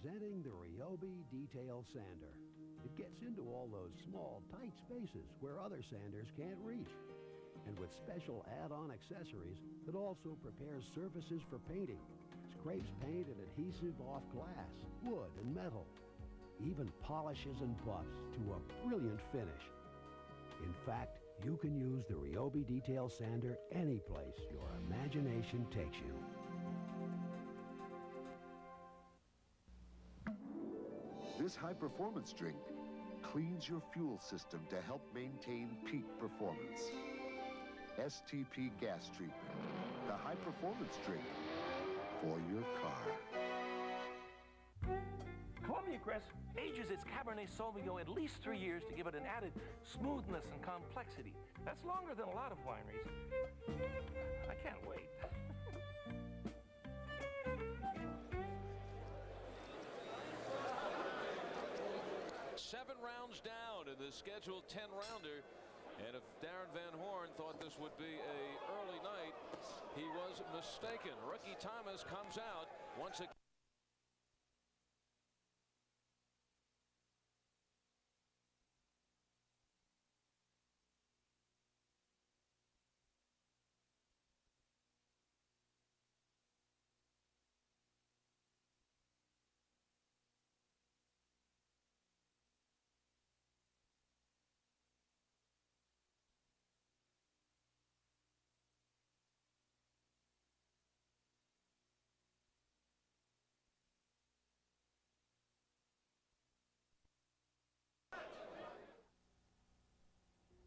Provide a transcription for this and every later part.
Presenting the Rhode Detail Sander. It gets into all those small, tight spaces where other sanders can't reach. And with special add-on accessories, it also prepares surfaces for painting. Scrapes paint and adhesive off glass, wood, and metal. Even polishes and buffs to a brilliant finish. In fact, you can use the Rhode Detail Sander any place your imagination takes you. This high-performance drink cleans your fuel system to help maintain peak performance. STP gas treatment, the high-performance drink for your car. Columbia Crest ages its Cabernet Sauvignon at least 3 years to give it an added smoothness and complexity. That's longer than a lot of wineries. I can't wait. 7 rounds down in the scheduled 10-rounder. And if Darren Van Horn thought this would be an early night, he was mistaken. Rookie Thomas comes out once again.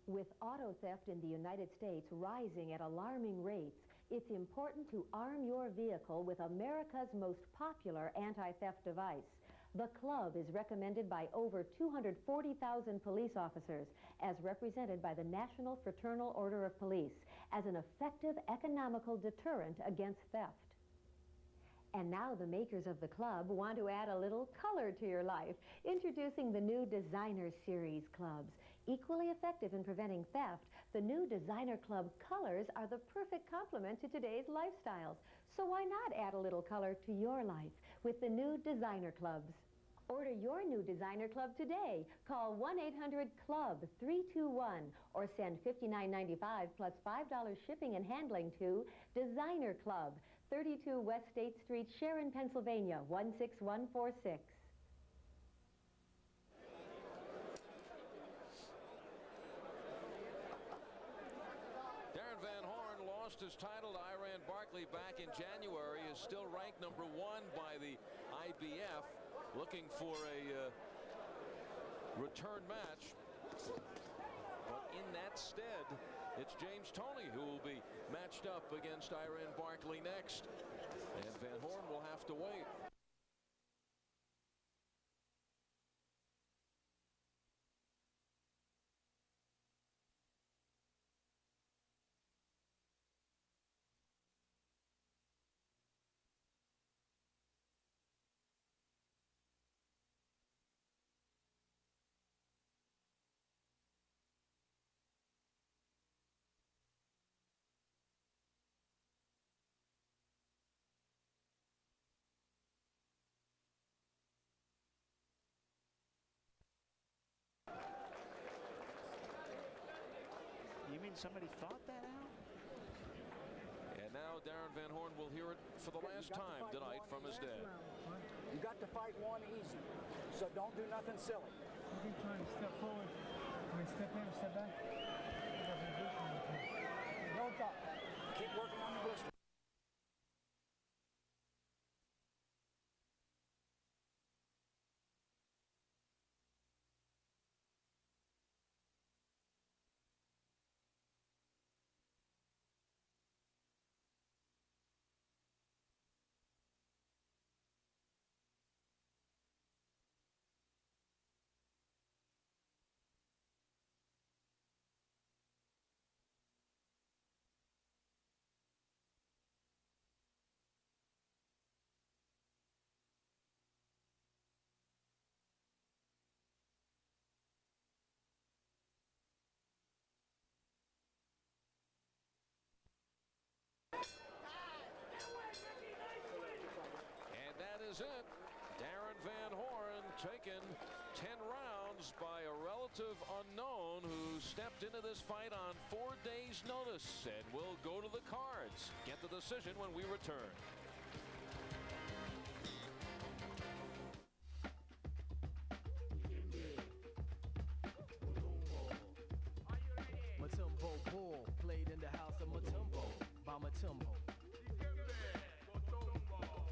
With auto theft in the United States rising at alarming rates, it's important to arm your vehicle with America's most popular anti-theft device. The club is recommended by over 240,000 police officers, as represented by the National Fraternal Order of Police, as an effective economical deterrent against theft. And now the makers of the club want to add a little color to your life. Introducing the new Designer Series clubs. Equally effective in preventing theft, the new Designer Club colors are the perfect complement to today's lifestyles. So why not add a little color to your life with the new Designer Clubs? Order your new Designer Club today. Call 1-800-CLUB-321 or send $59.95 plus $5 shipping and handling to Designer Club, 32 West State Street, Sharon, Pennsylvania, 16146. Darren Van Horn lost his title to Iran Barkley back in January, is still ranked #1 by the IBF, looking for a return match. But in that stead, it's James Toney who will be matched up against Iran Barkley next. And Van Horn will have to wait. You mean somebody thought that out? And now Darren Van Horn will hear it for the last time tonight from his dad. You got to fight one easy, so don't do nothing silly. You keep trying to step forward. I mean, step in, step back. Don't talk. Keep working on your blister. And that is it. Darren Van taken 10 rounds by a relative unknown who stepped into this fight on 4 days' notice, and will go to the cards. Get the decision when we return. Matumbo Bull played in the house of Matumbo by Matumbo.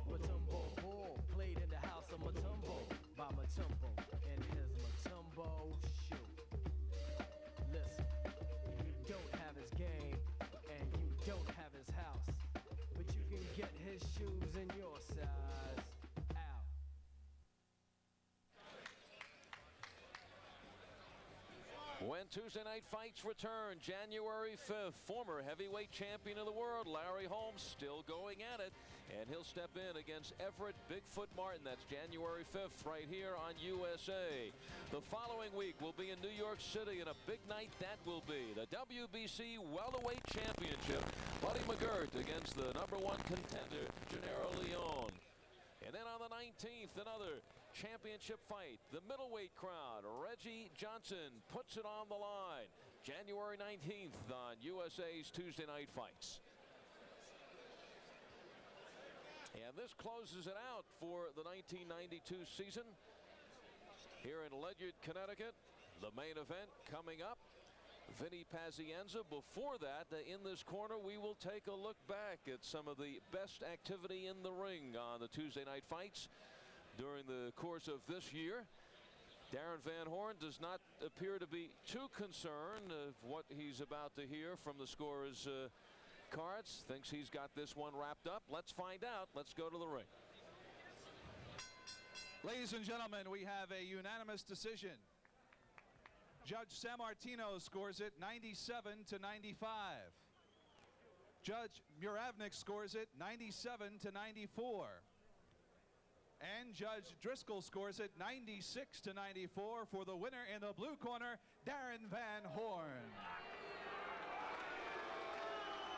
Matumbo Bull played in the house of Matumbo by Matumbo in his Matumbo shoe. Listen, you don't have his game and you don't have his house, but you can get his shoes in your size. Out. When Tuesday night fights return, January 5th, former heavyweight champion of the world, Larry Holmes, still going at it, and he'll step in against Everett Bigfoot Martin. That's January 5th right here on USA. The following week will be in New York City, and a big night that will be. The WBC Welterweight Championship. Buddy McGirt against the #1 contender, Gennaro Leone. And then on the 19th, another championship fight. The middleweight crown, Reggie Johnson puts it on the line. January 19th on USA's Tuesday Night Fights. And this closes it out for the 1992 season here in Ledyard, Connecticut. The main event coming up, VINNIPAZ. Before that, in this corner, we will take a look back at some of the best activity in the ring on the Tuesday Night Fights during the course of this year. Darren Van Horn does not appear to be too concerned of what he's about to hear from the scorer's cards. Thinks he's got this one wrapped up. Let's find out. Let's go to the ring. Ladies and gentlemen, we have a unanimous decision. Judge Sammartino scores it 97-95. Judge Muravnik scores it 97-94. And Judge Driscoll scores it 96-94 for the winner in the blue corner, Darren Van Horn.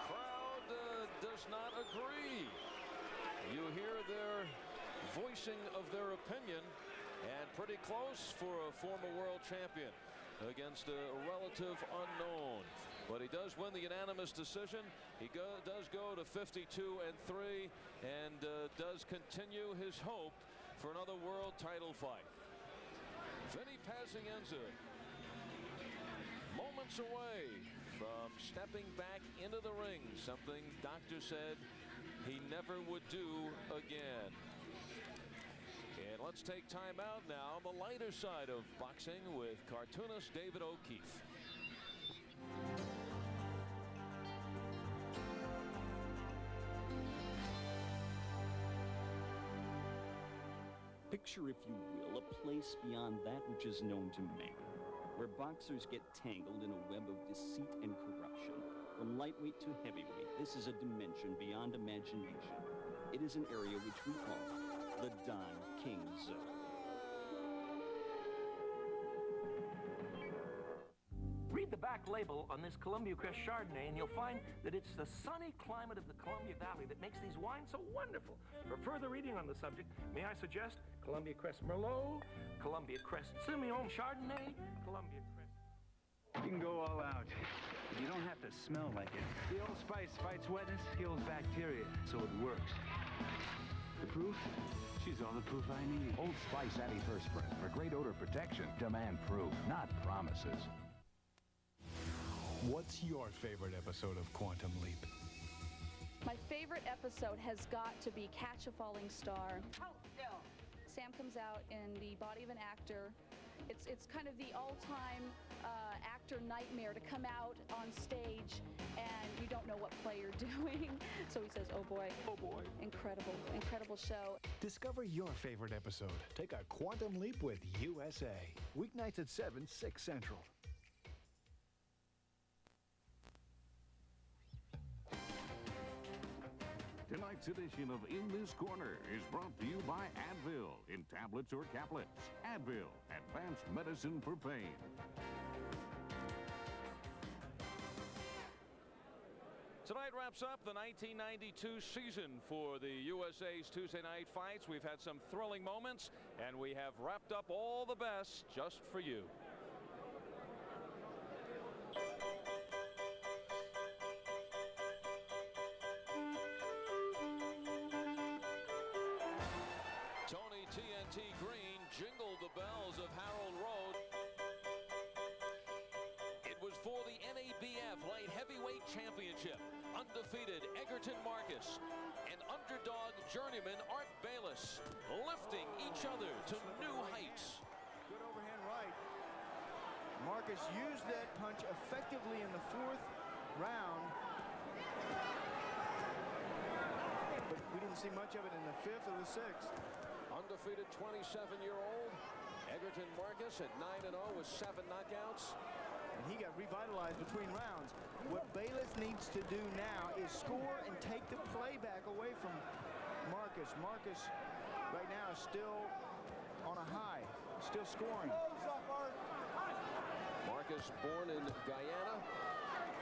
Crowd does not agree. You hear their voicing of their opinion, and pretty close for a former world champion against a relative unknown. But he does win the unanimous decision. He does go to 52-3 and does continue his hope for another world title fight. VINNIPAZ moments away from stepping back into the ring, something doctor said he never would do again. And let's take time out now on the lighter side of boxing with cartoonist David O'Keefe. Picture, if you will, a place beyond that which is known to man, where boxers get tangled in a web of deceit and corruption. From lightweight to heavyweight, this is a dimension beyond imagination. It is an area which we call the Don King Zone. Read the back label on this Columbia Crest Chardonnay, and you'll find that it's the sunny climate of the Columbia Valley that makes these wines so wonderful. For further reading on the subject, may I suggest Columbia Crest Merlot, Columbia Crest Semillon Chardonnay, Columbia Crest... You can go all out. You don't have to smell like it. The Old Spice fights wetness, kills bacteria, so it works. The proof? She's all the proof I need. Old Spice Anti-Perspirant. For great odor protection, demand proof, not promises. What's your favorite episode of Quantum Leap? My favorite episode has got to be Catch a Falling Star. Oh, no. Sam comes out in the body of an actor. It's kind of the all-time actor nightmare to come out on stage and you don't know what play you're doing. So he says, oh boy. Oh boy. Incredible, incredible show. Discover your favorite episode. Take a Quantum Leap with USA. Weeknights at 7, 6 Central. Tonight's edition of In This Corner is brought to you by Advil in tablets or caplets. Advil, advanced medicine for pain. So Tonight wraps up the 1992 season for the USA's Tuesday night fights. We've had some thrilling moments, and we have wrapped up all the best just for you. Tony TNT Green jingled the bells of Harold Rhode. It was for the NABF Light Heavyweight Championship. Undefeated Egerton Marcus and underdog journeyman Art Bayless lifting each other to new heights. Good overhand right. Marcus used that punch effectively in the 4th round. But we didn't see much of it in the 5th or the 6th. Undefeated 27-year-old Egerton Marcus at 9-0 with 7 knockouts. And he got revitalized between rounds. What Bayless needs to do now is score and take the playback away from Marcus. Marcus right now is still on a high, still scoring. Marcus born in Guyana.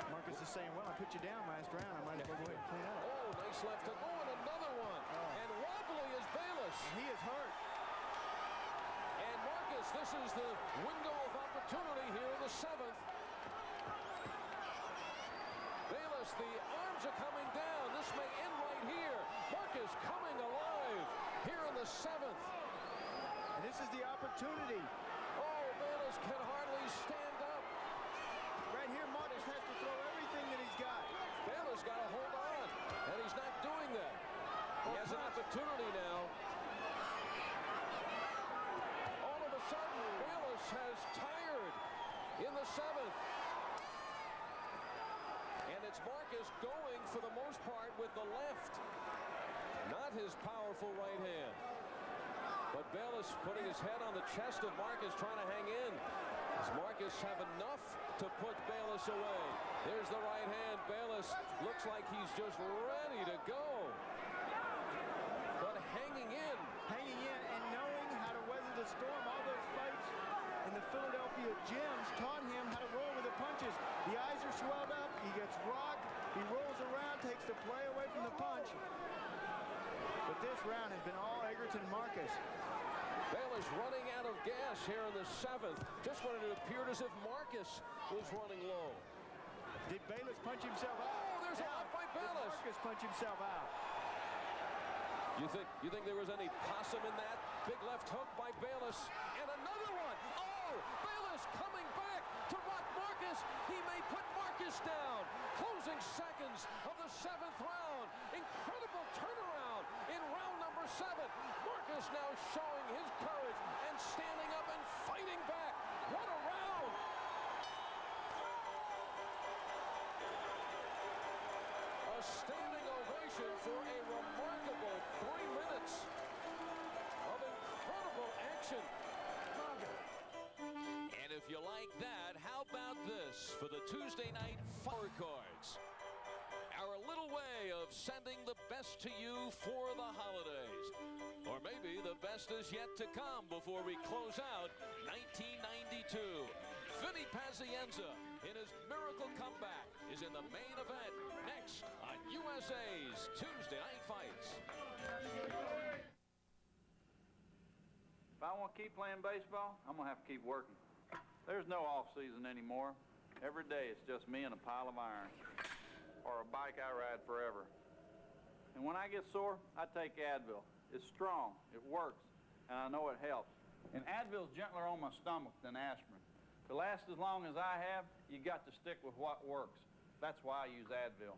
Marcus is saying, well, I put you down last round. I might as well go ahead and clean up. Oh, nice left hook. Oh, and another one. And wobbly is Bayless. He is hurt. And Marcus, this is the window of opportunity here in the 7th. Bayless, the arms are coming down. This may end right here. Marcus coming alive here in the 7th. And this is the opportunity. Oh, Bayless can hardly stand up. Right here, Marcus has to throw everything that he's got. Bayless got to hold on, and he's not doing that. He has an opportunity now. All of a sudden, Bayless has tired in the 7th. And it's Marcus going, for the most part, with the left. Not his powerful right hand. But Bayless putting his head on the chest of Marcus, trying to hang in. Does Marcus have enough to put Bayless away? There's the right hand. Bayless looks like he's just ready to go. But hanging in. Hanging in and knowing how to weather the storm. All those fights in the Philadelphia gyms taught him how to roll with the punches. The eyes are swelled up. He gets rocked. He rolls around, takes the play away from the punch. But this round has been all Egerton Marcus. Bayless running out of gas here in the 7th. Just when it appeared as if Marcus was running low. Did Bayless punch himself out? Oh, there's a left by Bayless. Marcus punch himself out. You think there was any possum in that? Big left hook by Bayless. And another one. Oh, Bayless coming back to rock Marcus. He may put Marcus down. Closing seconds of the 7th round. Incredible turnaround in round number 7. Marcus now showing his courage and standing up and fighting back. What a round. A standing ovation for a remarkable 3 minutes of incredible action. And if you like that, how about this for the Tuesday night forward cards? Our little way of sending the best to you for the holidays. Or maybe the best is yet to come before we close out 1992. VINNIPAZ in his miracle comeback is in the main event next on USA's Tuesday Night Fights. If I want to keep playing baseball, I'm going to have to keep working. There's no off-season anymore. Every day it's just me and a pile of iron. Or a bike I ride forever. And when I get sore, I take Advil. It's strong, it works, and I know it helps. And Advil's gentler on my stomach than aspirin. To last as long as I have, you got to stick with what works. That's why I use Advil.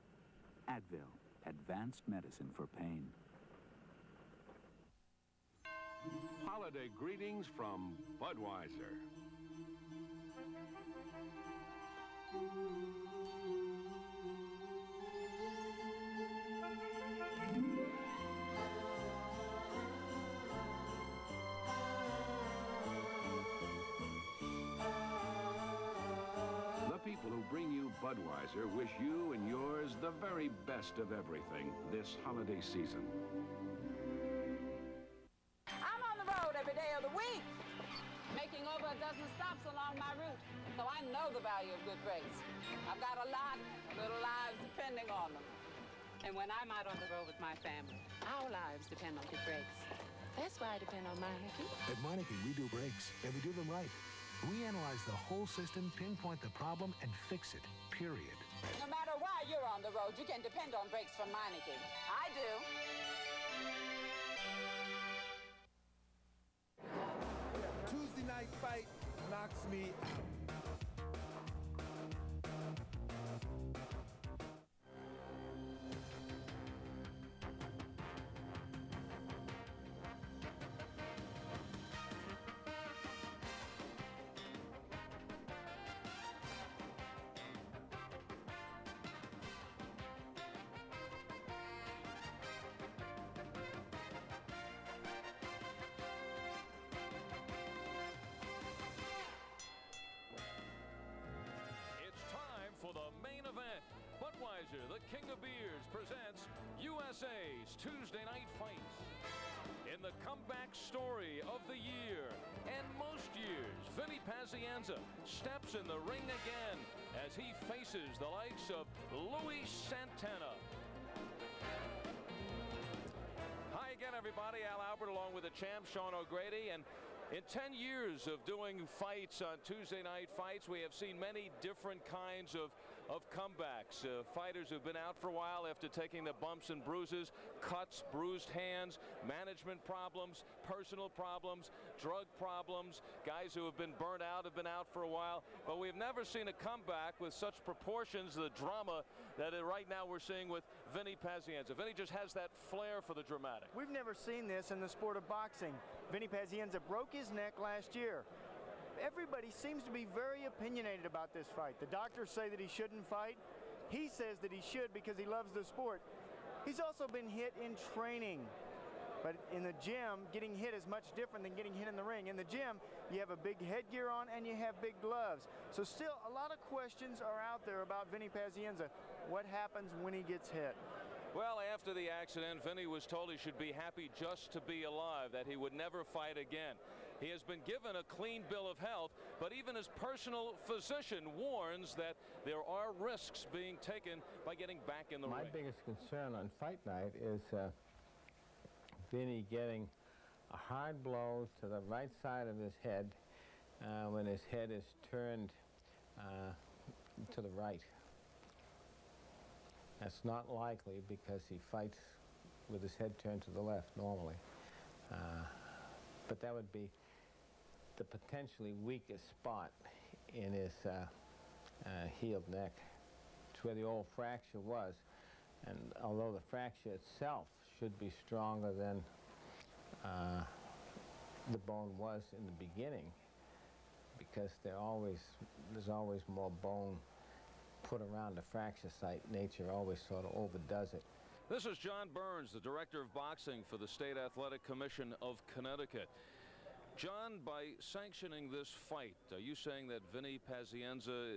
Advil, advanced medicine for pain. Holiday greetings from Budweiser. The people who bring you Budweiser wish you and yours the very best of everything this holiday season. I'm on the road every day of the week, making over a dozen stops along my route, so I know the value of good brakes. I've got a lot of little lives depending on them. And when I'm out on the road with my family, our lives depend on good brakes. That's why I depend on Meineke. At Meineke, we do brakes, and we do them right. We analyze the whole system, pinpoint the problem, and fix it, period. No matter why you're on the road, you can depend on brakes from Meineke. I do. Tuesday night fight knocks me out. The King of Beers presents USA's Tuesday Night Fights. In the comeback story of the year, and most years, VINNIPAZ steps in the ring again as he faces the likes of Louis Santana. Hi again, everybody. Al Albert along with the champ, Sean O'Grady. And in 10 years of doing fights on Tuesday Night Fights, we have seen many different kinds of comebacks. Fighters who've been out for a while after taking the bumps and bruises, cuts, bruised hands, management problems, personal problems, drug problems, guys who have been burnt out have been out for a while. But we've never seen a comeback with such proportions, the drama that right now we're seeing with VINNIPAZ. Vinny just has that flair for the dramatic. We've never seen this in the sport of boxing. VINNIPAZ broke his neck last year. Everybody seems to be very opinionated about this fight. The doctors say that he shouldn't fight. He says that he should because he loves the sport. He's also been hit in training. But in the gym, getting hit is much different than getting hit in the ring. In the gym, you have a big headgear on and you have big gloves. So still, a lot of questions are out there about VINNIPAZ. What happens when he gets hit? Well, after the accident, Vinny was told he should be happy just to be alive, that he would never fight again. He has been given a clean bill of health, but even his personal physician warns that there are risks being taken by getting back in the ring. My biggest concern on fight night is Vinny getting a hard blow to the right side of his head when his head is turned to the right. That's not likely because he fights with his head turned to the left normally. But that would be the potentially weakest spot in his healed neck. It's where the old fracture was. And although the fracture itself should be stronger than the bone was in the beginning, because there's always more bone put around the fracture site. Nature always sort of overdoes it. This is John Burns, the director of boxing for the State Athletic Commission of Connecticut. John, by sanctioning this fight, are you saying that VINNIPAZ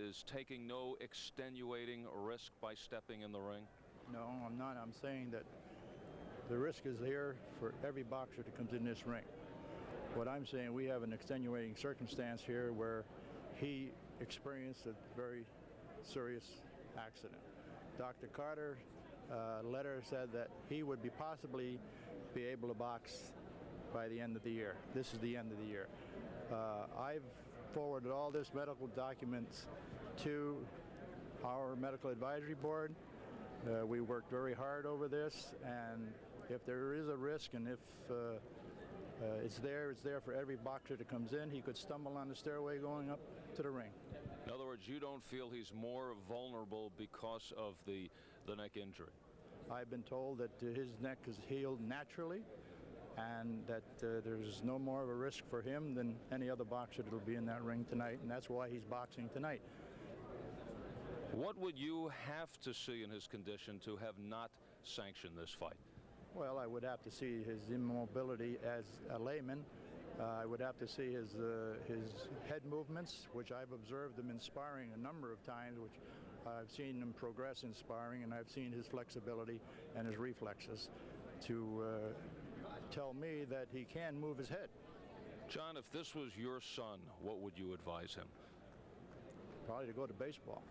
is taking no extenuating risk by stepping in the ring? No, I'm not. I'm saying that the risk is there for every boxer that comes in this ring. What I'm saying, we have an extenuating circumstance here where he experienced a very serious accident. Dr. Carter letter said that he would possibly be able to box by the end of the year. This is the end of the year. I've forwarded all this medical documents to our medical advisory board. We worked very hard over this, and if there is a risk, and if it's there for every boxer that comes in. He could stumble on the stairway going up to the ring. In other words, you don't feel he's more vulnerable because of the neck injury? I've been told that his neck is healed naturally, and that there's no more of a risk for him than any other boxer that will be in that ring tonight, and that's why he's boxing tonight. What would you have to see in his condition to have not sanctioned this fight? Well, I would have to see his immobility as a layman. I would have to see his head movements, which I've observed him in sparring a number of times, which I've seen him progress in sparring, and I've seen his flexibility and his reflexes to tell me that he can move his head. John, if this was your son, what would you advise him? Probably to go to baseball.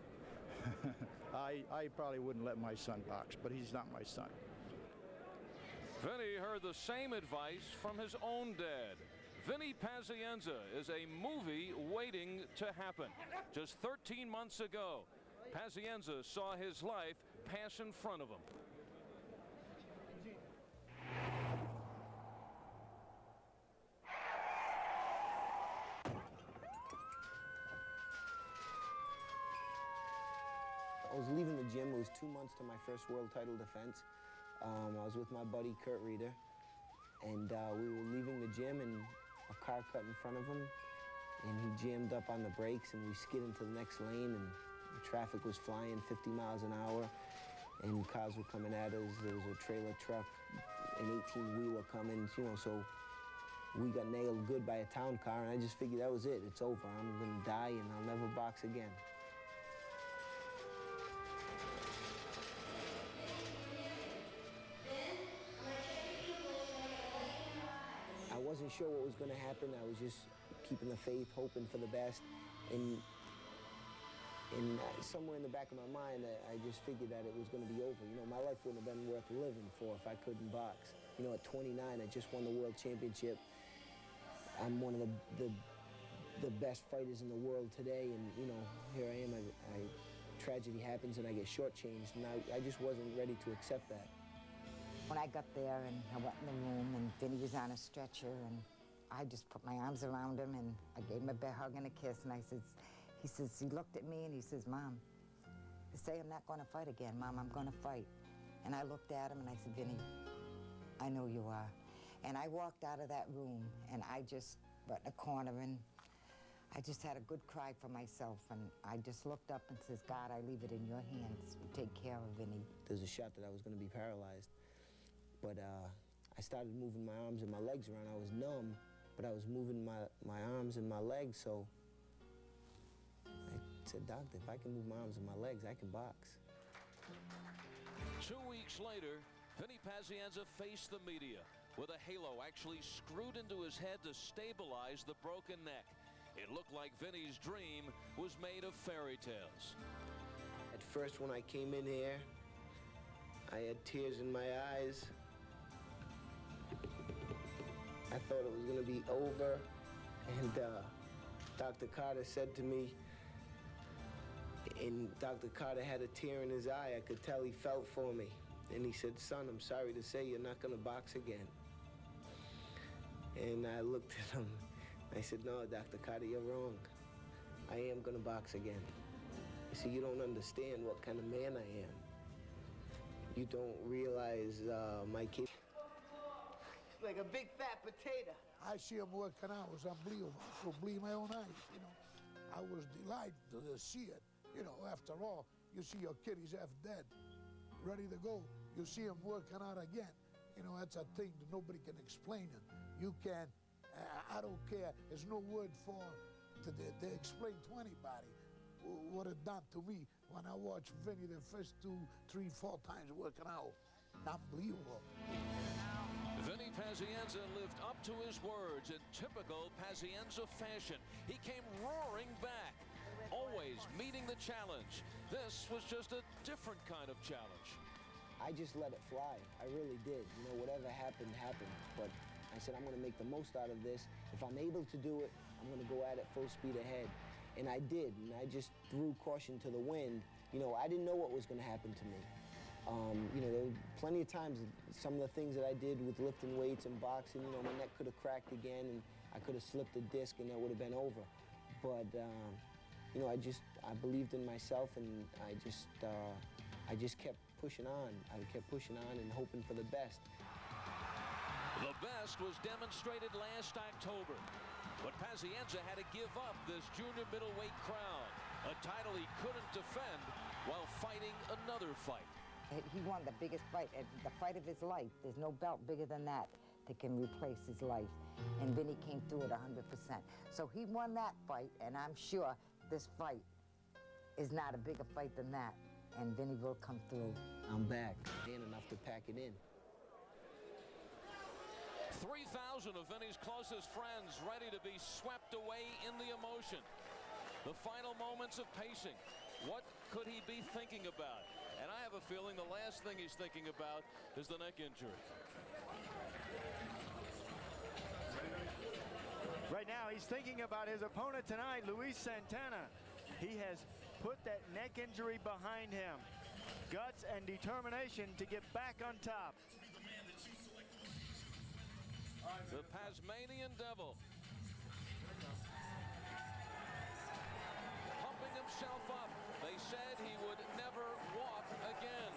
I probably wouldn't let my son box, but he's not my son. Vinny heard the same advice from his own dad. Vinnie Pazienza is a movie waiting to happen. Just 13 months ago, Pazienza saw his life pass in front of him. I was leaving the gym. It was 2 months to my first world title defense. I was with my buddy Kurt Reeder, and we were leaving the gym, and a car cut in front of him, and he jammed up on the brakes, and we skid into the next lane, and the traffic was flying 50 miles an hour, and cars were coming at us. There was a trailer truck, an 18-wheeler coming, you know, so we got nailed good by a town car, and I just figured that was it. It's over. I'm gonna die, and I'll never box again. I wasn't sure what was going to happen. I was just keeping the faith, hoping for the best. And somewhere in the back of my mind, I just figured that it was going to be over. You know, my life wouldn't have been worth living for if I couldn't box. You know, at 29, I just won the world championship. I'm one of the best fighters in the world today. And, you know, here I am. Tragedy happens and I get shortchanged. And I just wasn't ready to accept that. When I got there and I went in the room and Vinny was on a stretcher and I just put my arms around him and I gave him a big hug and a kiss and he looked at me and he says, Mom, you say I'm not going to fight again. Mom, I'm going to fight. And I looked at him and I said, Vinny, I know you are. And I walked out of that room and I just went in a corner and I just had a good cry for myself and I just looked up and says, God, I leave it in your hands. You take care of Vinny. There was a shot that I was going to be paralyzed. But I started moving my arms and my legs around. I was numb, but I was moving my arms and my legs, so I said, Doctor, if I can move my arms and my legs, I can box. 2 weeks later, Vinnie Pazienza faced the media with a halo actually screwed into his head to stabilize the broken neck. It looked like Vinnie's dream was made of fairy tales. At first, when I came in here, I had tears in my eyes. I thought it was going to be over, and Dr. Carter said to me, and Dr. Carter had a tear in his eye. I could tell he felt for me. And he said, son, I'm sorry to say you're not going to box again. And I looked at him. I said, no, Dr. Carter, you're wrong. I am going to box again. You see, you don't understand what kind of man I am. You don't realize my kid. Like a big fat potato. I see him working out. It was unbelievable. I could believe my own eyes, you know. I was delighted to see it. You know, after all, you see your kid, he's half dead, ready to go. You see him working out again. You know, that's a thing that nobody can explain it. You can't, I don't care. There's no word to explain to anybody what it done to me when I watched Vinny the first 2, 3, 4 times working out. Unbelievable. Vinnie Pazienza lived up to his words in typical Pazienza fashion. He came roaring back, always meeting the challenge. This was just a different kind of challenge. I just let it fly. I really did. You know, whatever happened, happened. But I said, I'm going to make the most out of this. If I'm able to do it, I'm going to go at it full speed ahead. And I did, and I just threw caution to the wind. You know, I didn't know what was going to happen to me. You know, there were plenty of times, some of the things that I did with lifting weights and boxing, you know, my neck could have cracked again and I could have slipped a disc and that would have been over. But, you know, I believed in myself and I just kept pushing on. I kept pushing on and hoping for the best. The best was demonstrated last October. But Pazienza had to give up this junior middleweight crown, a title he couldn't defend while fighting another fight. He won the biggest fight, the fight of his life. There's no belt bigger than that can replace his life. And Vinny came through it 100%. So he won that fight, and I'm sure this fight is not a bigger fight than that. And Vinny will come through. I'm back. Man enough to pack it in. 3,000 of Vinny's closest friends ready to be swept away in the emotion. The final moments of pacing. What could he be thinking about? And I have a feeling the last thing he's thinking about is the neck injury. Right now, he's thinking about his opponent tonight, Luis Santana. He has put that neck injury behind him. Guts and determination to get back on top. The Tasmanian Devil. Pumping himself up. They said he would never walk again.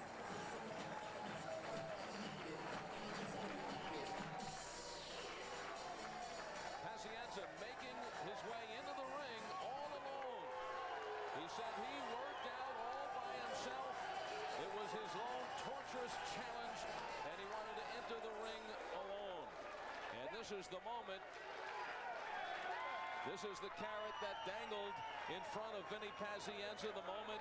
Pazienza making his way into the ring all alone. He said he worked out all by himself. It was his own torturous challenge, and he wanted to enter the ring alone. And this is the moment. This is the carrot that dangled in front of Vinny Pazienza, the moment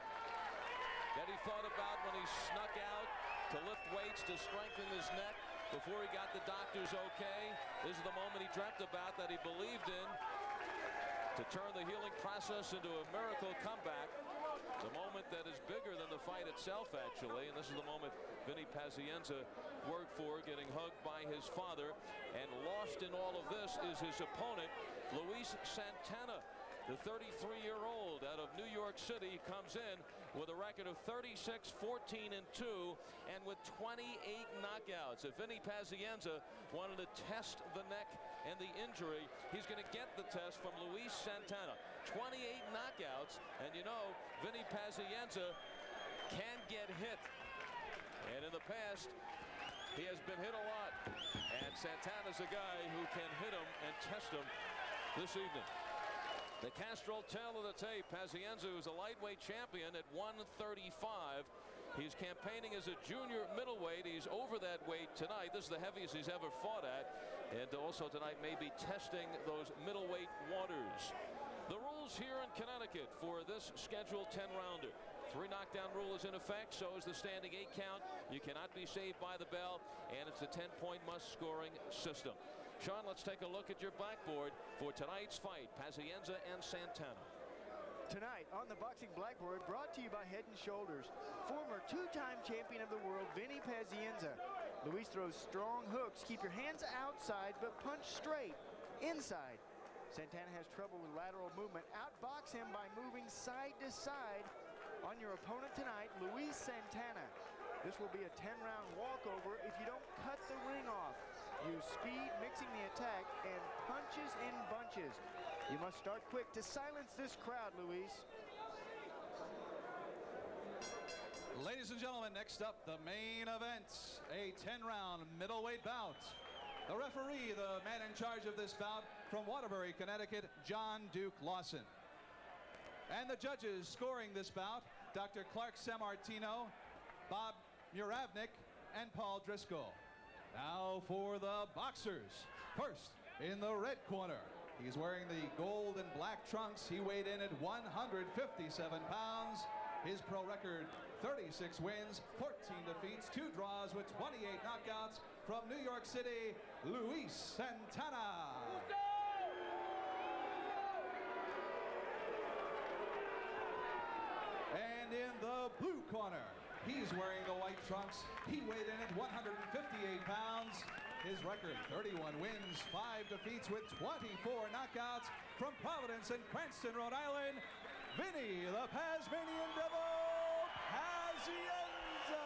that he thought about when he snuck out to lift weights to strengthen his neck before he got the doctor's okay. This is the moment he dreamt about, that he believed in, to turn the healing process into a miracle comeback. The moment that is bigger than the fight itself, actually. And this is the moment Vinny Pazienza worked for, getting hugged by his father. And lost in all of this is his opponent, Luis Santana. The 33-year-old out of New York City comes in with a record of 36-14-2 and with 28 knockouts. If Vinny Pazienza wanted to test the neck and the injury, he's going to get the test from Luis Santana. 28 knockouts, and you know, Vinny Pazienza can get hit. And in the past, he has been hit a lot. And Santana's a guy who can hit him and test him this evening. The Castrol tale of the tape. Pazienza, who's a lightweight champion at 135. He's campaigning as a junior middleweight. He's over that weight tonight. This is the heaviest he's ever fought at. And also tonight may be testing those middleweight waters. The rules here in Connecticut for this scheduled 10-rounder. 3 knockdown rule is in effect. So is the standing 8 count. You cannot be saved by the bell. And it's a 10-point must-scoring system. Sean, let's take a look at your blackboard for tonight's fight, Pazienza and Santana. Tonight on the boxing blackboard, brought to you by Head & Shoulders, former 2-time champion of the world, Vinny Pazienza. Luis throws strong hooks. Keep your hands outside, but punch straight inside. Santana has trouble with lateral movement. Outbox him by moving side to side. On your opponent tonight, Luis Santana. This will be a 10-round walkover if you don't cut the ring off. Use speed, mixing the attack, and punches in bunches. You must start quick to silence this crowd, Luis. Ladies and gentlemen, next up, the main event, a 10-round middleweight bout. The referee, the man in charge of this bout, from Waterbury, Connecticut, John Duke Lawson. And the judges scoring this bout, Dr. Clark Sammartino, Bob Muravnik, and Paul Driscoll. Now for the boxers. First, in the red corner, he's wearing the gold and black trunks. He weighed in at 157 pounds. His pro record, 36 wins, 14 defeats, 2 draws with 28 knockouts. From New York City, Luis Santana. And in the blue corner, he's wearing the white trunks. He weighed in at 158 pounds. His record, 31 wins, 5 defeats with 24 knockouts. From Providence and Cranston, Rhode Island, Vinny the Tasmanian Devil Pazienza.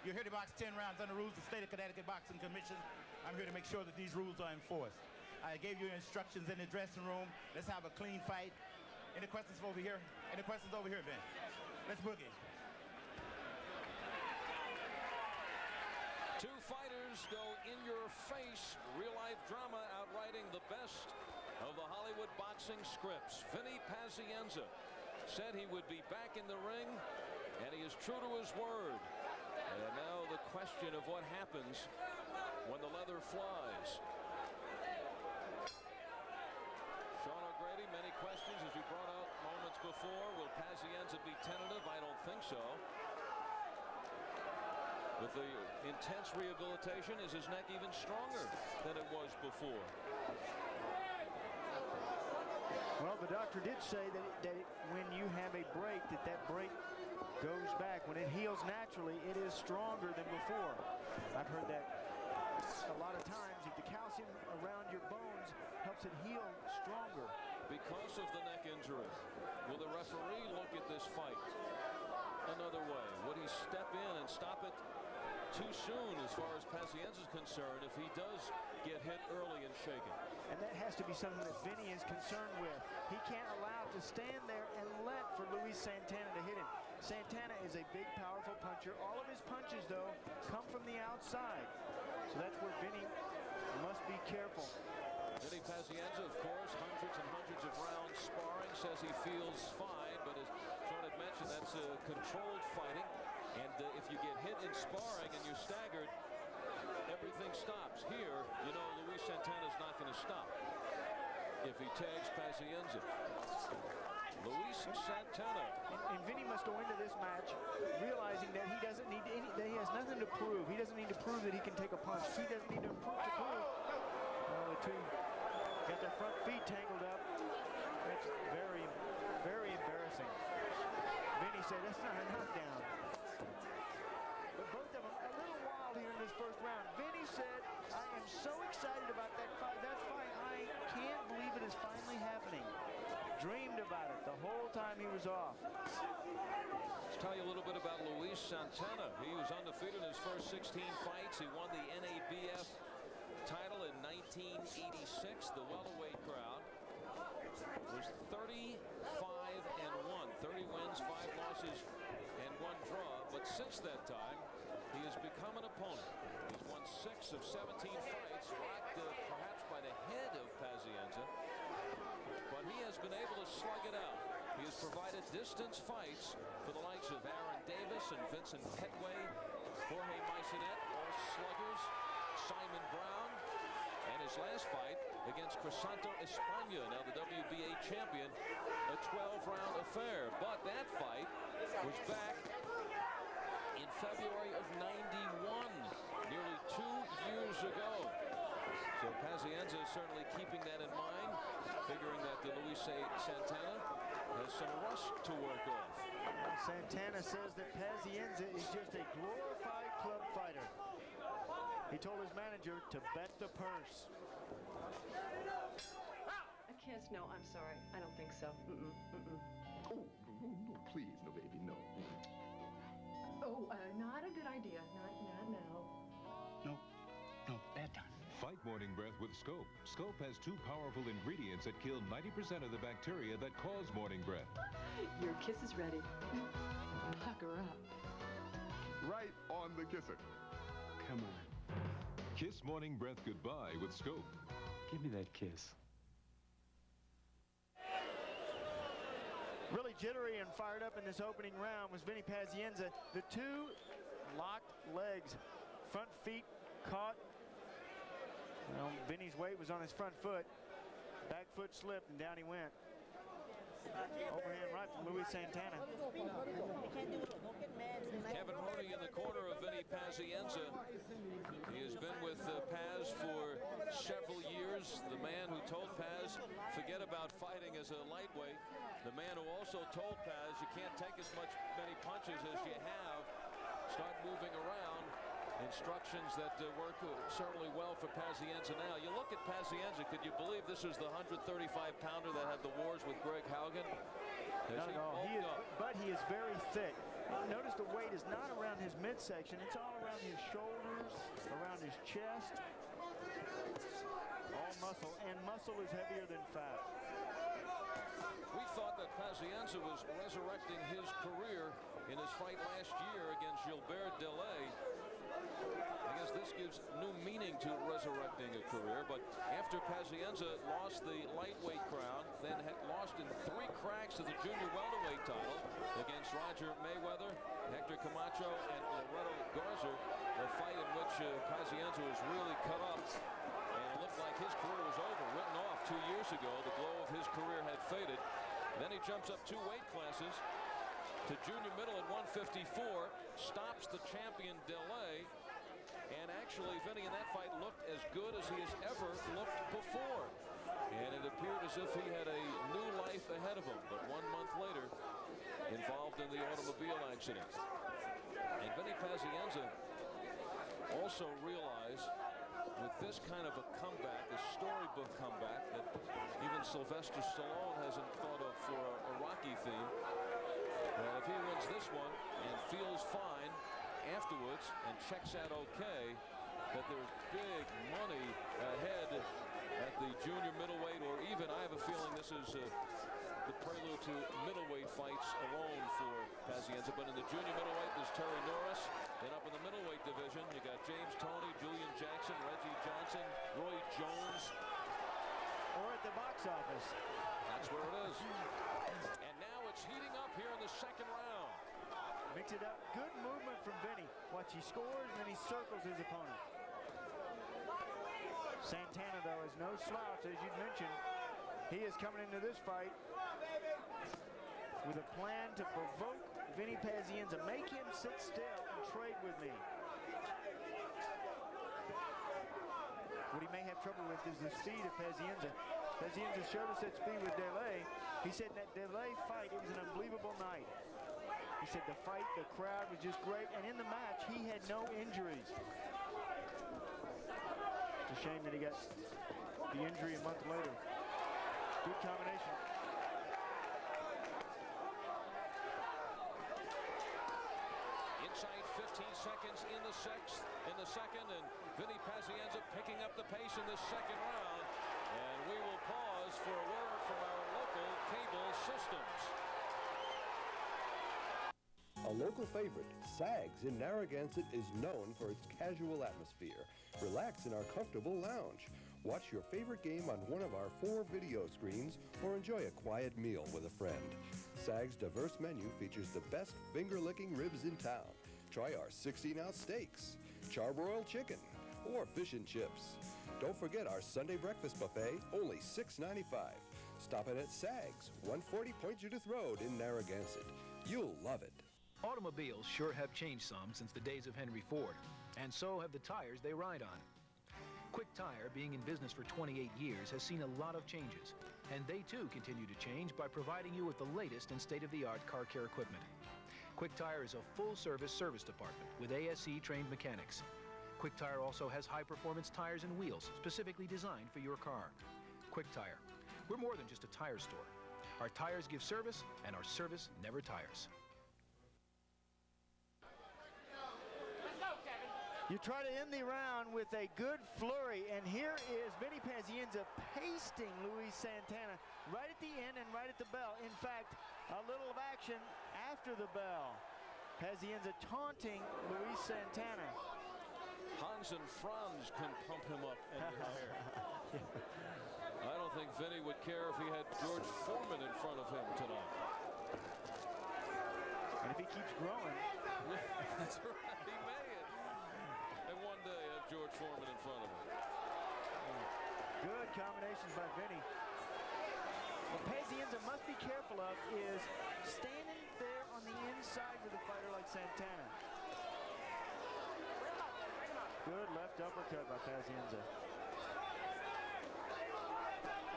You're here to box 10 rounds under rules of the State of Connecticut Boxing Commission. I'm here to make sure that these rules are enforced. I gave you instructions in the dressing room. Let's have a clean fight. Any questions over here? Any questions over here, Vince? Let's boogie. 2 fighters go in your face. Real-life drama outwriting the best of the Hollywood boxing scripts. Vinny Pazienza said he would be back in the ring, and he is true to his word. And now the question of what happens when the flies. Sean O'Grady, many questions as you brought out moments before. Will Pazienza be tentative? I don't think so. With the intense rehabilitation, is his neck even stronger than it was before? Well, the doctor did say that when you have a break, that break goes back. When it heals naturally, it is stronger than before. I've heard that a lot of times. If the calcium around your bones helps it heal stronger. Because of the neck injury, will the referee look at this fight another way? Would he step in and stop it too soon as far as Pazienza is concerned if he does get hit early and shaken? And that has to be something that Vinny is concerned with. He can't allow it to stand there and let for Luis Santana to hit him. Santana is a big, powerful puncher. All of his punches, though, come from the outside. So that's where Vinny must be careful. Vinny Pazienza, of course, hundreds and hundreds of rounds sparring, says he feels fine, but as Sean had mentioned, that's controlled fighting. And if you get hit in sparring and you're staggered, everything stops. Here, you know Luis Santana's not going to stop if he tags Pazienza. Luis Santana. And Vinny must go into this match realizing that he doesn't need that he has nothing to prove. He doesn't need to prove that he can take a punch. He doesn't need to prove. Well, the two got their front feet tangled up. That's very, very embarrassing. Vinny said that's not a knockdown. But both of them a little wild here in this first round. Vinny said, I am so excited about that fight. That fight, I can't believe it is finally happening. Dreamed about it the whole time he was off. Let's tell you a little bit about Luis Santana. He was undefeated in his first 16 fights. He won the NABF title in 1986. The welterweight crowd was 35-1. 30 wins, 5 losses, and 1 draw. But since that time, he has become an opponent. He's won 6 of 17 fights, rocked perhaps by the head of Pazienza. But he has been able to slug it out. He has provided distance fights for the likes of Aaron Davis and Vincent Petway, Jorge Maisonet, all sluggers, Simon Brown, and his last fight against Crisanto España, now the WBA champion, a 12-round affair. But that fight was back in February of '91, nearly 2 years ago. So Pazienza is certainly keeping that in mind, figuring that Luis Santana has some rust to work off. Santana says that Pazienza is just a glorified club fighter. He told his manager to bet the purse. A kiss? No, I'm sorry. I don't think so. Oh, no, please, no, baby, no. Oh, not a good idea. Not now. No, that time. Fight morning breath with Scope. Scope has 2 powerful ingredients that kill 90% of the bacteria that cause morning breath. Your kiss is ready. Pucker up. Right on the kisser. Come on. Kiss morning breath goodbye with Scope. Give me that kiss. Really jittery and fired up in this opening round was Vinny Pazienza. The 2 locked legs, front feet caught. Well, Vinny's weight was on his front foot. Back foot slipped and down he went. Overhand right from Luis Santana. Kevin Rhode in the corner of Vinny Pazienza. He has been with Paz for several years. The man who told Paz, forget about fighting as a lightweight. The man who also told Paz, you can't take as many punches as you have. Start moving around. Instructions that work certainly well for Pazienza now. You look at Pazienza, could you believe this is the 135-pounder that had the wars with Greg Haugen? Not at all. But he is very thick. Notice the weight is not around his midsection. It's all around his shoulders, around his chest. All muscle, and muscle is heavier than fat. We thought that Pazienza was resurrecting his career in his fight last year against Gilbert Delay. I guess this gives new meaning to resurrecting a career, but after Pazienza lost the lightweight crown, then lost in 3 cracks to the junior welterweight title against Roger Mayweather, Hector Camacho, and Loretto Garza, a fight in which Pazienza was really cut up and it looked like his career was over, written off 2 years ago. The glow of his career had faded. Then he jumps up 2 weight classes to junior middle at 154, stops the champion Delay, and actually Vinny in that fight looked as good as he has ever looked before. And it appeared as if he had a new life ahead of him, but 1 month later, involved in the automobile accident. And Vinny Pazienza also realized with this kind of a comeback, a storybook comeback that even Sylvester Stallone hasn't thought of for a Rocky theme, that if he wins this one and feels fine afterwards and checks out okay, that there's big money ahead at the junior middleweight, or even, I have a feeling this is the prelude to middleweight fights alone for Pazienza. But in the junior middleweight, there's Terry Norris. Then up in the middleweight division, you got James Toney, Julian Jackson, Reggie Johnson, Roy Jones. Or at the box office. That's where it is. And now it's heating up here in the 2nd round. Mix it up. Good movement from Vinny. Watch, he scores and then he circles his opponent. Santana, though, is no slouch, as you'd mentioned. He is coming into this fight with a plan to provoke Vinny Pazienza, make him sit still and trade with me. What he may have trouble with is the speed of Pazienza. Pazienza showed us that speed with Delay. He said that Delay fight, it was an unbelievable night. He said the fight, the crowd was just great, and in the match, he had no injuries. It's a shame that he got the injury a month later. Good combination. Inside 15 seconds in the 2nd, and Vinny Pazienza picking up the pace in this 2nd round. And we will pause for a word from our local cable systems. A local favorite, Sags in Narragansett, is known for its casual atmosphere. Relax in our comfortable lounge. Watch your favorite game on one of our 4 video screens, or enjoy a quiet meal with a friend. Sag's diverse menu features the best finger-licking ribs in town. Try our 16-ounce steaks, charbroiled chicken, or fish and chips. Don't forget our Sunday breakfast buffet, only $6.95. Stop in at Sags, 140 Point Judith Road in Narragansett. You'll love it. Automobiles sure have changed some since the days of Henry Ford, and so have the tires they ride on. Quick Tire, being in business for 28 years, has seen a lot of changes, and they too continue to change by providing you with the latest and state-of-the-art car care equipment. Quick Tire is a full-service service department with ASE-trained mechanics. Quick Tire also has high-performance tires and wheels specifically designed for your car. Quick Tire. We're more than just a tire store. Our tires give service, and our service never tires. You try to end the round with a good flurry, and here is Vinny Pazienza pasting Luis Santana right at the end and right at the bell. In fact, a little of action after the bell. Pazienza taunting Luis Santana. Hans and Franz can pump him up in the air. I don't think Vinny would care if he had George Foreman in front of him tonight. And if he keeps growing. That's right, he may. And one day have George Foreman in front of him. Good combinations by Vinny. What Pazienza must be careful of is standing there on the inside with a fighter like Santana. Good left uppercut by Pazienza.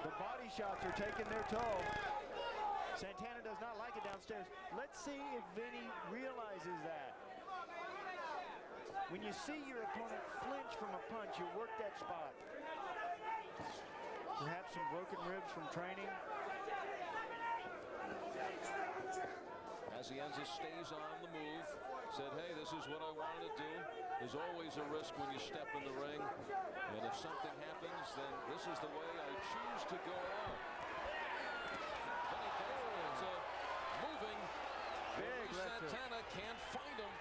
The body shots are taking their toll. Santana does not like it downstairs. Let's see if Vinny realizes that. When you see your opponent flinch from a punch, you work that spot. Perhaps some broken ribs from training. Pazienza stays on the move. Said, hey, this is what I wanted to do. There's always a risk when you step in the ring. And if something happens, then this is the way I choose to go out. It's moving. Big Santana can't find him.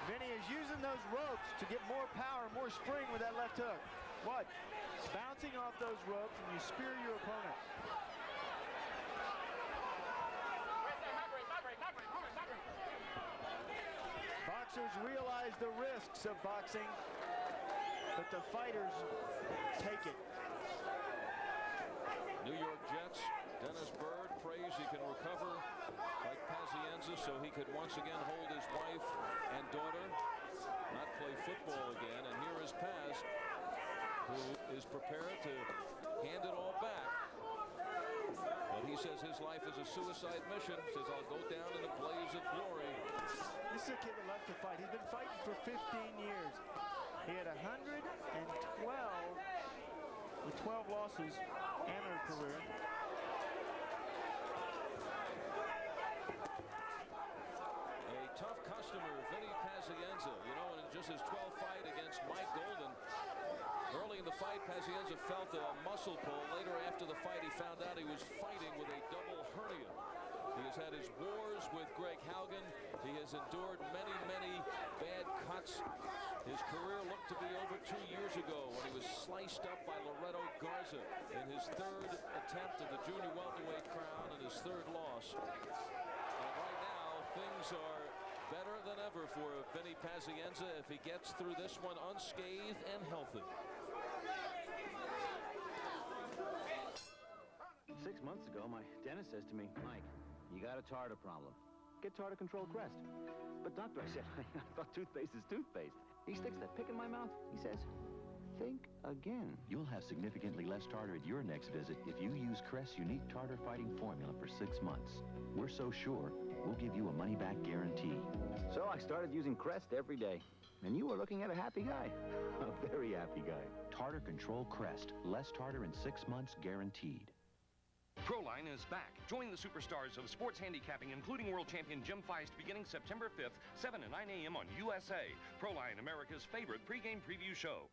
Vinny is using those ropes to get more power, more spring with that left hook. What? Bouncing off those ropes and you spear your opponent. Boxers realize the risks of boxing, but the fighters take it. New York Jets, Dennis Byrd prays he can recover like Pazienza so he could once again hold his wife and daughter, not play football again. And here is Paz, who is prepared to hand it all back. But he says his life is a suicide mission. Says, I'll go down in a blaze of glory. This is a kid that loves to fight. He's been fighting for 15 years. He had 112 with 12 losses amateur career. A tough customer, Vinny Pazienza. You know, in just his 12th fight against Mike Golden, early in the fight, Pazienza felt a muscle pull. Later, after the fight, he found out he was fighting with a double hernia. He has had his wars with Greg Haugen. He has endured many, many bad cuts. His career looked to be over 2 years ago when he was sliced up by Loretto Garza in his third attempt at the junior welterweight crown and his third loss. And right now, things are better than ever for Vinny Pazienza if he gets through this one unscathed and healthy. 6 months ago, my dentist says to me, Mike, you got a tartar problem. Get Tartar Control Crest. But doctor, I said, I thought toothpaste is toothpaste. He sticks that pick in my mouth. He says, think again. You'll have significantly less tartar at your next visit if you use Crest's unique tartar fighting formula for 6 months. We're so sure, we'll give you a money-back guarantee. So I started using Crest every day. And you were looking at a happy guy. A very happy guy. Tartar Control Crest. Less tartar in 6 months guaranteed. Proline is back. Join the superstars of sports handicapping, including world champion Jim Feist, beginning September 5th, 7 to 9 a.m. on USA. Proline, America's favorite pregame preview show.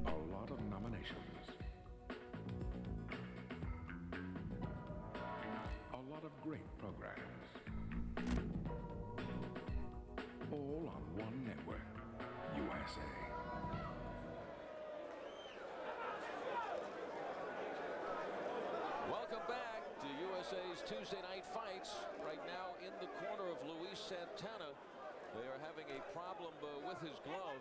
A lot of nominations. A lot of great programs. All on one network, USA. Welcome back to USA's Tuesday Night Fights. Right now in the corner of Luis Santana. They are having a problem with his glove.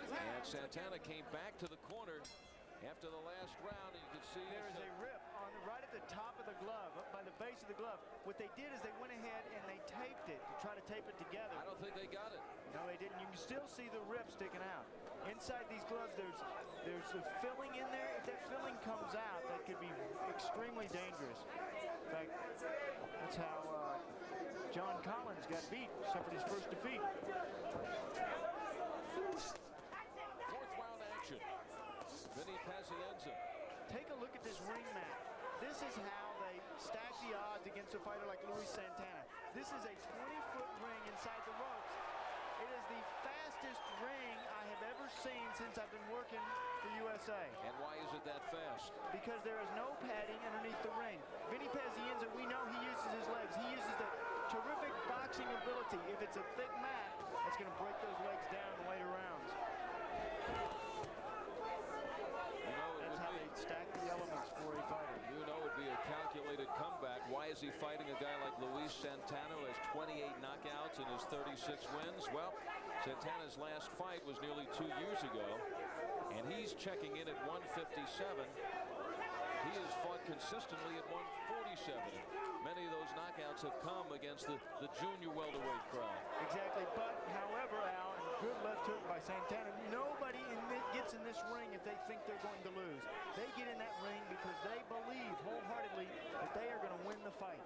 And Santana came back to the corner after the last round, and you can see there is a rip on right at the top of the glove, up by the base of the glove. What they did is they went ahead and they taped it to try to tape it together. I don't think they got it. No, they didn't. You can still see the rip sticking out. Inside these gloves, there's a filling in there. If that filling comes out, that could be extremely dangerous. In fact, that's how John Collins got beat, suffered his first defeat. Fourth round action. Vinny Pazienza. Take a look at this ring mat. This is how they stack the odds against a fighter like Luis Santana. This is a 20-foot ring inside the ropes. It is the fastest ring I have ever seen since I've been working for USA. And why is it that fast? Because there is no padding underneath the ring. Vinny Pazienza, we know he uses his legs. He uses the terrific boxing ability. If it's a thick mat, it's going to break those legs down in later rounds. You know, that's how they stack the elements for a fighter. You know, it would be a calculated comeback. Why is he fighting a guy like Luis Santana, who has 28 knockouts in his 36 wins? Well, Santana's last fight was nearly 2 years ago, and he's checking in at 157. He has fought consistently at 147. Many of those knockouts have come against the junior welterweight crowd. Exactly, but however, Al, and good left hook by Santana, nobody gets in this ring if they think they're going to lose. They get in that ring because they believe wholeheartedly that they are going to win the fight.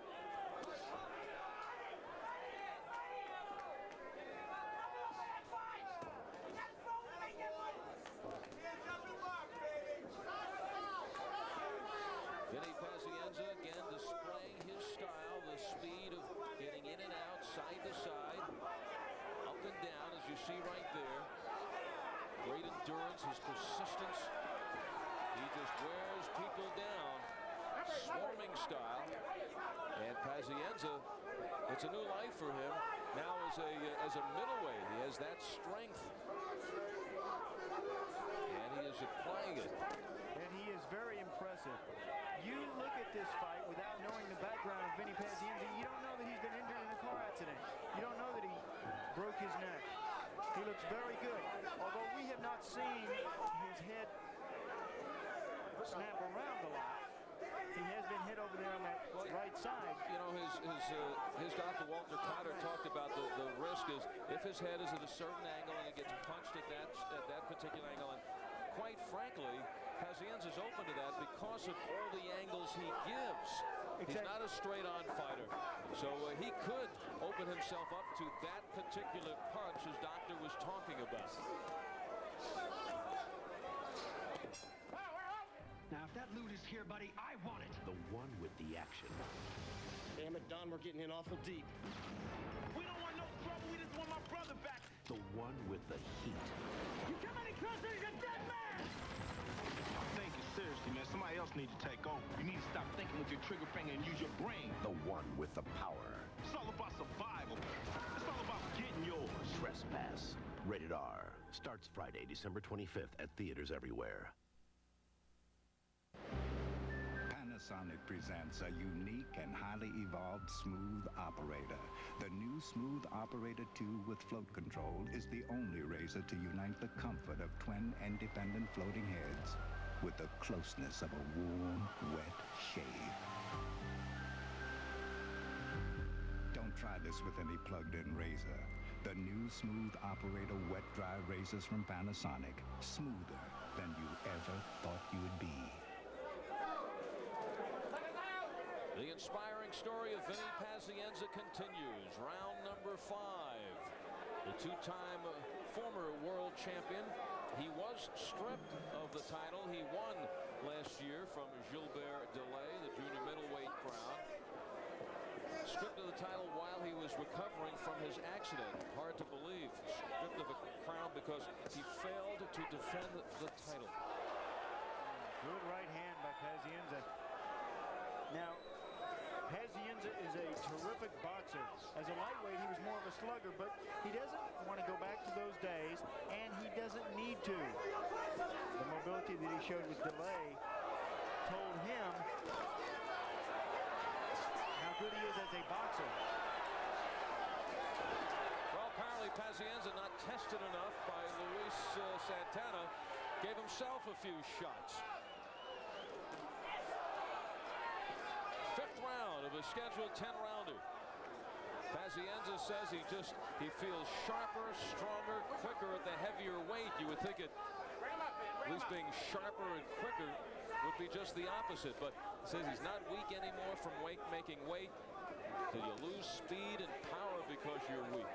Vinny Pazienza again displaying his style, the speed of getting in and out, side to side, up and down, as you see right there. Great endurance, his persistence. He just wears people down. Swarming style. It's a new life for him now as a middleweight. He has that strength, and he is applying it. And he is very impressive. You look at this fight without knowing the background of VINNIPAZ. You don't know that he's been injured in a car accident. You don't know that he broke his neck. He looks very good. Although we have not seen his head snap around a lot, he has been hit over there on that right side. You know, his Dr. Walter Cotter talked about the risk is if his head is at a certain angle and it gets punched at that particular angle. And quite frankly, Pazienza is open to that because of all the angles he gives. He's not a straight-on fighter, so he could open himself up to that particular punch his doctor was talking about. Now, if that loot is here, buddy, I want it. The one with the action. Damn it, Don, we're getting in awful deep. We don't want no trouble. We just want my brother back. The one with the heat. You come any closer, you're a dead man! I'm thinking seriously, man. Somebody else needs to take over. You need to stop thinking with your trigger finger and use your brain. The one with the power. It's all about survival. It's all about getting yours. Trespass. Rated R. Starts Friday, December 25th at theaters everywhere. Panasonic presents a unique and highly evolved smooth operator. The new Smooth Operator 2 with float control is the only razor to unite the comfort of twin independent floating heads with the closeness of a warm, wet shave. Don't try this with any plugged-in razor. The new Smooth Operator wet dry razors from Panasonic, smoother than you ever thought you'd be. The inspiring story of Vinny Pazienza continues. Round number 5. The two-time former world champion. He was stripped of the title. He won last year from Gilbert Delay, the junior middleweight crown. Stripped of the title while he was recovering from his accident. Hard to believe. Stripped of a crown because he failed to defend the title. Good right hand by Pazienza. Now, Pazienza is a terrific boxer. As a lightweight, he was more of a slugger, but he doesn't want to go back to those days, and he doesn't need to. The mobility that he showed with Delay told him how good he is as a boxer. Well, apparently Pazienza, not tested enough by Luis Santana, gave himself a few shots. 5th round of a scheduled 10-rounder. Pazienza says he feels sharper, stronger, quicker at the heavier weight. You would think at least being sharper and quicker would be just the opposite, but he says he's not weak anymore from making weight. So you lose speed and power because you're weak.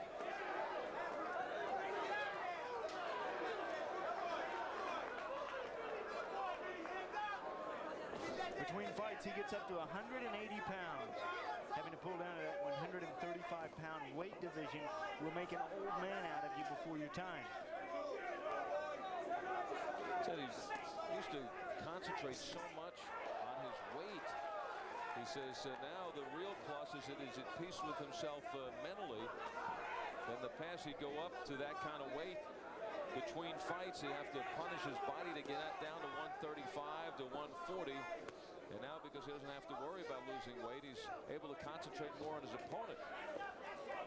Between fights, he gets up to 180 pounds. Having to pull down to that 135-pound weight division will make an old man out of you before your time. Said he used to concentrate so much on his weight. He says now the real plus is that he's at peace with himself mentally. In the past, he'd go up to that kind of weight. Between fights, he'd have to punish his body to get that down to 135 to 140. And now, because he doesn't have to worry about losing weight, he's able to concentrate more on his opponent.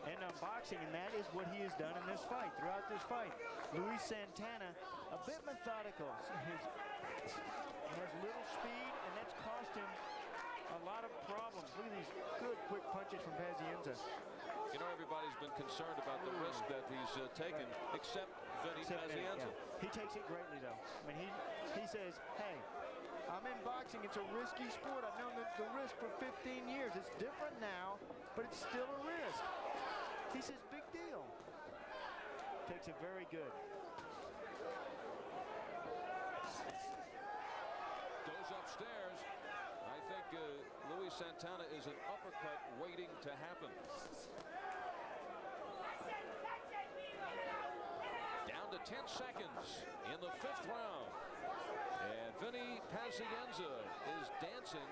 And boxing, and that is what he has done in this fight, throughout this fight. Luis Santana, a bit methodical. He has little speed, and that's cost him a lot of problems. Look at these good, quick punches from Pazienza. You know, everybody's been concerned about the risk that he's taken, except Vinny Pazienza. Yeah. He takes it greatly, though. I mean, he says, hey, I'm in boxing. It's a risky sport. I've known the risk for 15 years. It's different now, but it's still a risk. He says, big deal. Takes it very good. Goes upstairs. I think Luis Santana is an uppercut waiting to happen. Down to 10 seconds in the 5th round. And Vinny Pazienza is dancing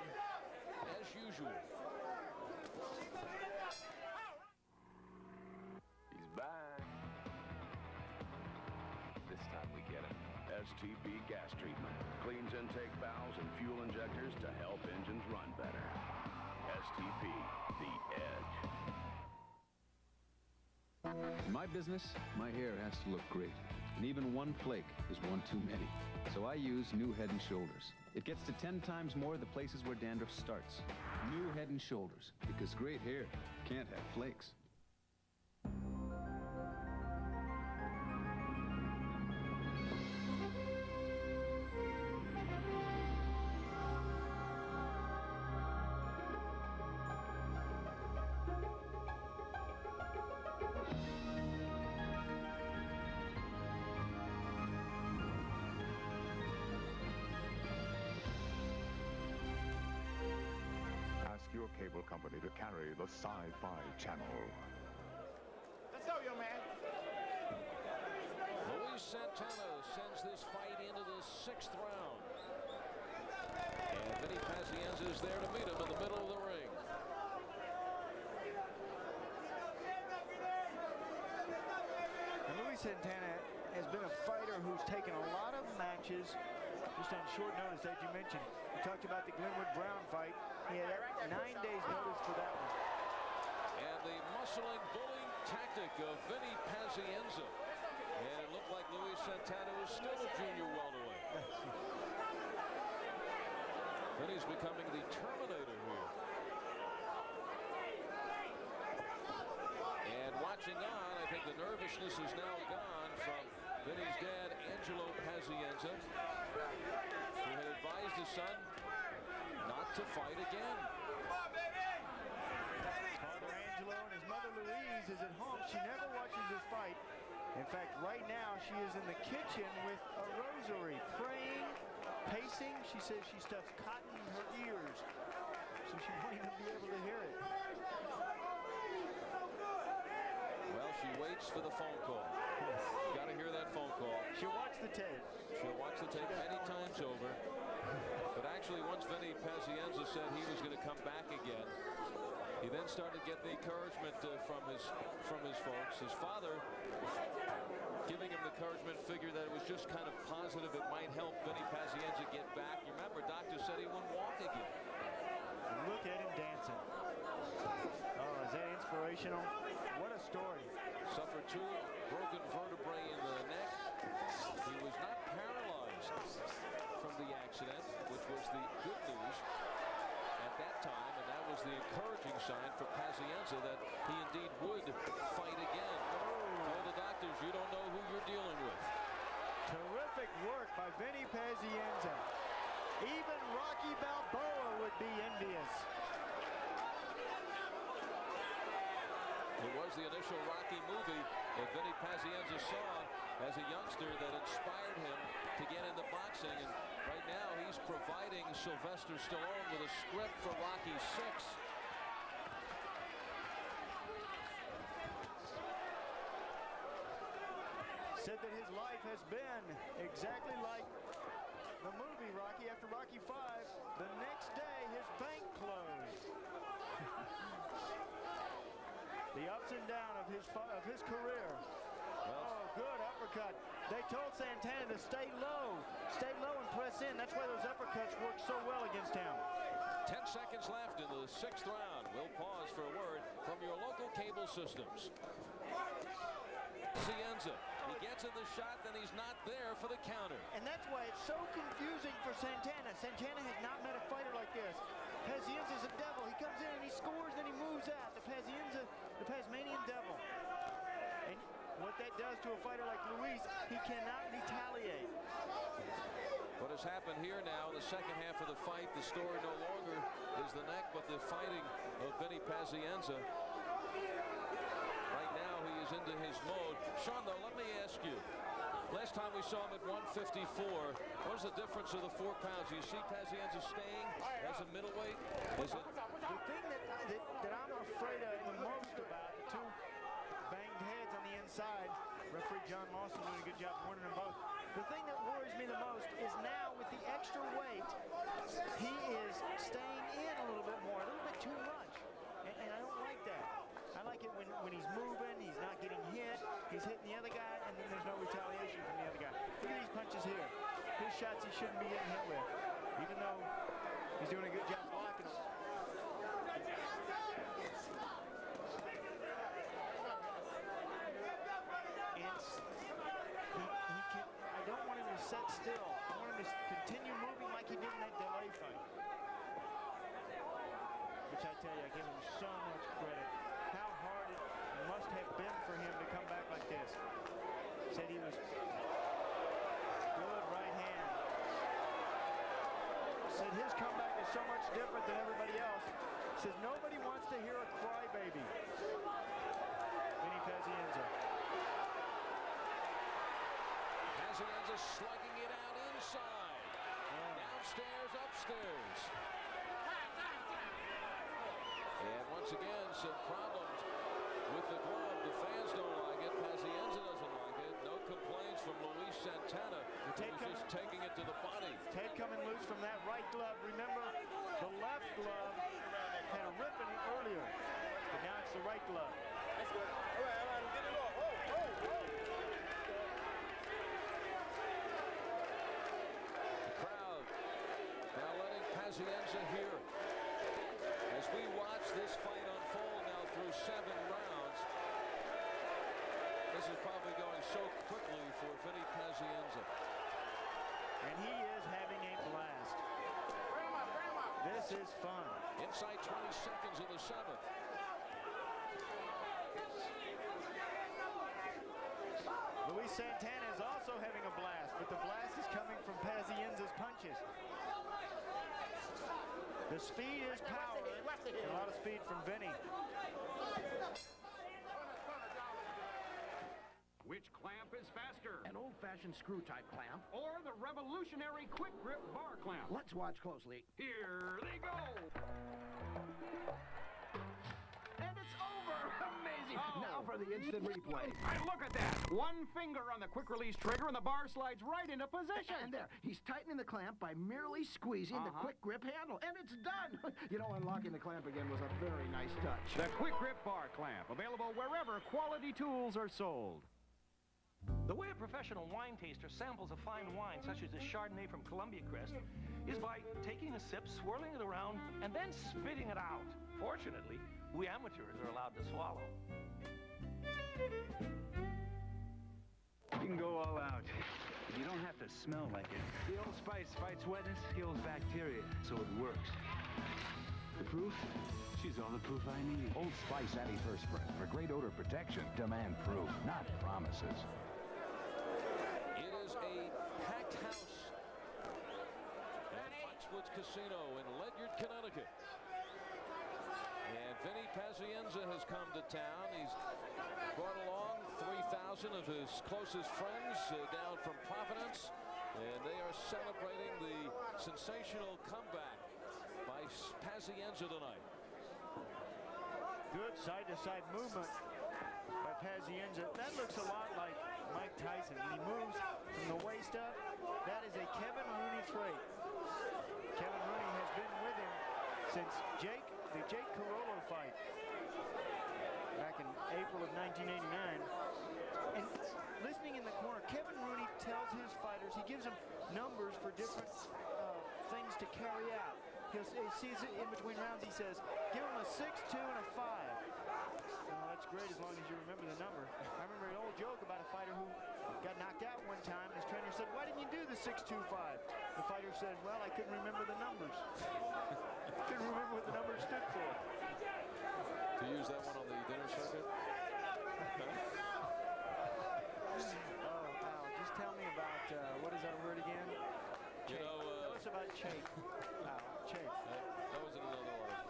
as usual. STP gas treatment. Cleans intake valves and fuel injectors to help engines run better. STP, the edge. In my business, my hair has to look great. And even one flake is one too many. So I use new Head & Shoulders. It gets to 10 times more the places where dandruff starts. New Head & Shoulders, because great hair can't have flakes. Your cable company to carry the Sci-Fi Channel. Let's go, young man. Luis Santana sends this fight into the 6th round. And VINNIPAZ is there to meet him in the middle of the ring. And Luis Santana has been a fighter who's taken a lot of matches just on short notice, as you mentioned. We talked about the Glenwood Brown fight. He had 9 days notice for that one. And the muscling, bullying tactic of VINNIPAZ. And it looked like Luis Santana was still a junior welterweight. Vinny's becoming the Terminator here. And watching on, I think the nervousness is now gone from Vinny's dad, Angelo Pazienza, who had advised his son not to fight again. Father Angelo and his mother Louise is at home. She never watches this fight. In fact, right now she is in the kitchen with a rosary, praying, pacing. She says she stuffs cotton in her ears, so she won't even be able to hear it. Well, she waits for the phone call. Yes. Got to hear that phone call. She'll watch the tape. She'll watch the tape many times over. But actually, once VINNIPAZ said he was going to come back again, he then started to get the encouragement from his folks. His father giving him the encouragement, figured that it was just kind of positive. It might help VINNIPAZ get back. You remember, doctor said he wouldn't walk again. Look at him dancing. Oh, is that inspirational? What a story. Suffered 2 broken vertebrae in the neck. He was not paralyzed from the accident, which was the good news at that time, and that was the encouraging sign for Pazienza that he indeed would fight again. Told the doctors, you don't know who you're dealing with. Terrific work by VINNIPAZ. Even Rocky Balboa would be envious. It was the initial Rocky movie that VINNIPAZ saw as a youngster that inspired him to get into boxing, and right now he's providing Sylvester Stallone with a script for Rocky VI. Said that his life has been exactly like the movie Rocky. After Rocky V, the next day his bank closed. The ups and downs of his career. Oh, good uppercut. They told Santana to stay low and press in. That's why those uppercuts work so well against him. 10 seconds left in the 6th round. We'll pause for a word from your local cable systems. Pazienza, he gets in the shot, then he's not there for the counter. And that's why it's so confusing for Santana. Santana has not met a fighter like this. Pazienza's a devil. He comes in and he scores, then he moves out. The Pazmanian devil. And what that does to a fighter like Luis, he cannot retaliate. What has happened here now in the second half of the fight, the story no longer is the neck, but the fighting of VINNIPAZ. Right now, he is into his mode. Sean, though, let me ask you. Last time we saw him at 154, what is the difference of the 4 pounds? Do you see Pazienza staying as a middleweight? Is it? The thing that I'm afraid of the most about, the 2 banged heads on the inside, referee John Lawson doing a good job warning them both. The thing that worries me the most is now with the extra weight, he is staying in a little bit more, a little bit too much. And I don't like that. I like it when he's moving, he's not getting hit, he's hitting the other guy, and then there's no retaliation from the other guy. Look at these punches here. shots he shouldn't be getting hit with, even though he's doing a good job blocking them. I don't want him to set still. I want him to continue moving like he did in that delay fight. Which I tell you, I give him so much credit. How hard it must have been for him to come back like this. Said he was good right hand. Said his comeback is so much different than everybody else. Says nobody wants to hear a crybaby. VINNIPAZ. Pazienza slugging it out inside. Downstairs, upstairs. And once again, some problems with the glove. The fans don't like it. Pazienza doesn't like it. No complaints from Luis Santana. He was just taking it to the body. Ted coming loose from that right glove. Remember, the left glove had a rip in it earlier. But now it's the right glove. That's good. All right, get it off. The crowd now letting Pazienza hear. As we watch this fight unfold now through 7 rounds, this is probably going so quickly for VINNIPAZ. And he is having a blast. This is fun. Inside 20 seconds of the 7th. Luis Santana is also having a blast, but the blast is coming from Pazienza's punches. The speed is power, and a lot of speed from Vinny. Which clamp is faster? An old-fashioned screw-type clamp. Or the revolutionary quick-grip bar clamp? Let's watch closely. Here they go! And it's over! Amazing! Oh. Now for the instant replay. Hey, look at that! One finger on the quick-release trigger and the bar slides right into position. And there, he's tightening the clamp by merely squeezing the quick-grip handle. And it's done! You know, unlocking the clamp again was a very nice touch. The quick-grip bar clamp, available wherever quality tools are sold. The way a professional wine taster samples a fine wine, such as this Chardonnay from Columbia Crest, is by taking a sip, swirling it around, and then spitting it out. Fortunately, we amateurs are allowed to swallow. You can go all out. You don't have to smell like it. The Old Spice fights wetness, kills bacteria, so it works. The proof? She's all the proof I need. Old Spice antiperspirant. For great odor protection, demand proof, not promises. It is a packed house at Foxwoods Casino in Ledyard, Connecticut. And VINNIPAZ has come to town. He's brought along 3,000 of his closest friends down from Providence. And they are celebrating the sensational comeback by Pazienza tonight. Good side-to-side movement by Pazienza. That looks a lot like Mike Tyson. When he moves from the waist up, that is a Kevin Rooney trait. Kevin Rooney has been with him since the Jake Carollo fight back in April of 1989. And listening in the corner, Kevin Rooney tells his fighters, he gives them numbers for different things to carry out. He sees it in between rounds. He says, give him a 6, 2, and a 5. Well, that's great as long as you remember the number. I remember an old joke about a fighter who got knocked out one time. His trainer said, why didn't you do the 6, 2, 5? The fighter said, well, I couldn't remember the numbers. Couldn't remember what the numbers stood for. To use that one on the dinner circuit? Oh, Al, just tell me about, what is that word again? You know, tell us about Chape. Al, Chape. That was in another life.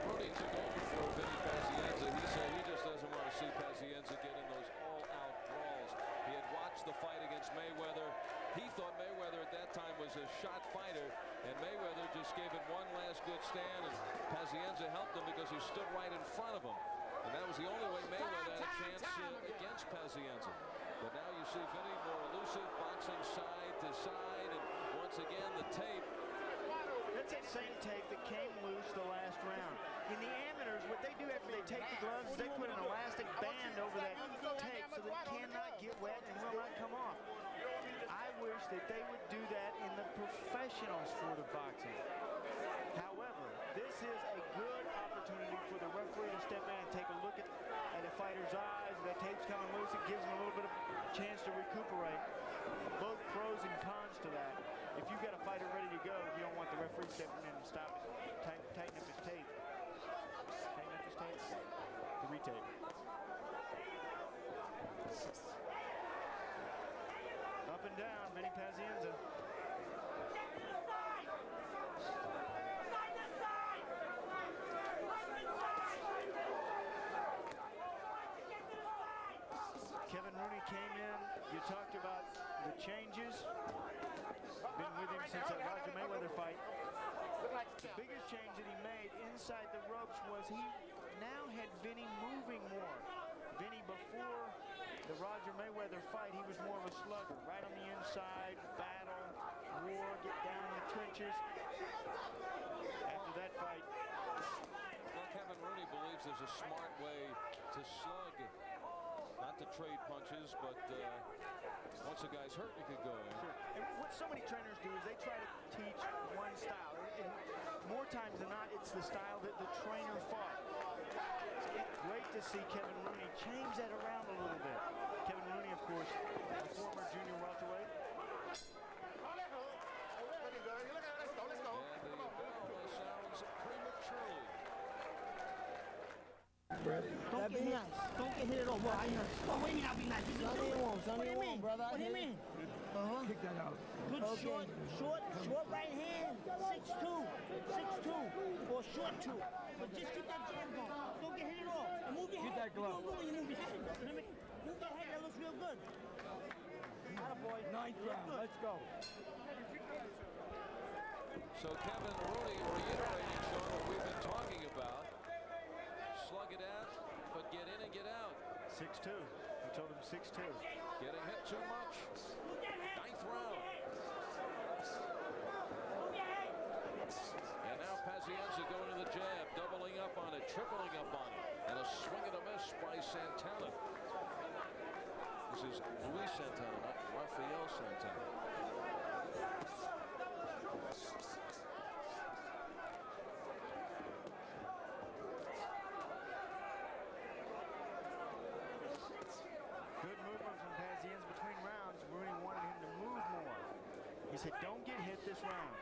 Rhode took over for VINNIPAZ. He said he just doesn't want to see Pazienza get in those all-out brawls. He had watched the fight against Mayweather. He thought Mayweather at that time was a shot fighter, and Mayweather just gave it one last good stand, and Pazienza helped him because he stood right in front of him. And that was the only way Mayweather had a chance against Pazienza. But now you see Vinny more elusive, boxing side to side, and once again the tape. That's that same tape that came loose the last round. In the amateurs, what they do after they take the gloves is they put an elastic band over that tape so that it cannot get wet and will not come off. I wish that they would do that in the professional sport of boxing. However, this is a good opportunity for the referee to step in and take a look at a fighter's eyes. That tape's coming loose. It gives him a little bit of chance to recuperate. Both pros and cons to that. If you've got a fighter ready to go, you don't want the referee stepping in and stop it. Tighten up his tape. Tighten up his tape. The retape. Up and down, VINNIPAZ. Kevin Rooney came in. You talked about the changes. Been with him since that Roger Mayweather fight. The biggest change that he made inside the ropes was he now had Vinny moving more. Vinny, before the Roger Mayweather fight, he was more of a slugger. Right on the inside, battle, war, get down in the trenches. After that fight. Well, Kevin Rooney believes there's a smart way to slug. Not to trade punches, but once a guy's hurt, you could go in. Sure. And what so many trainers do is they try to teach one style. And more times than not, it's the style that the trainer fought. It's great to see Kevin Rooney change that around a little bit. Kevin Rooney, of course, a former junior welterweight. And the bell sounds prematurely. Don't get hit. Don't get hit at all. What do you mean I'll be nice? Sonny won't. Sonny won't, brother. What do you mean? Kick that out. Good short right hand. 6'2". 6'2". Or short 2. But just keep that jab going. Don't get hit at all. And move your head. Get that glove. You move your head. Move that head. That looks real good. Attaboy. Ninth round. Let's go. So Kevin Rooney reiterating, Sean, what we've been talking about. Slug it out, but get in and get out. 6'2". He told him 6'2". Getting hit too much. Ninth round. And now Pazienza going to the jab, doubling up on it, tripling up on it. And a swing and a miss by Santana. This is Luis Santana, not Rafael Santana. Good movement from Pazienza between rounds. Rooney wanted him to move more. He said, don't get hit this round.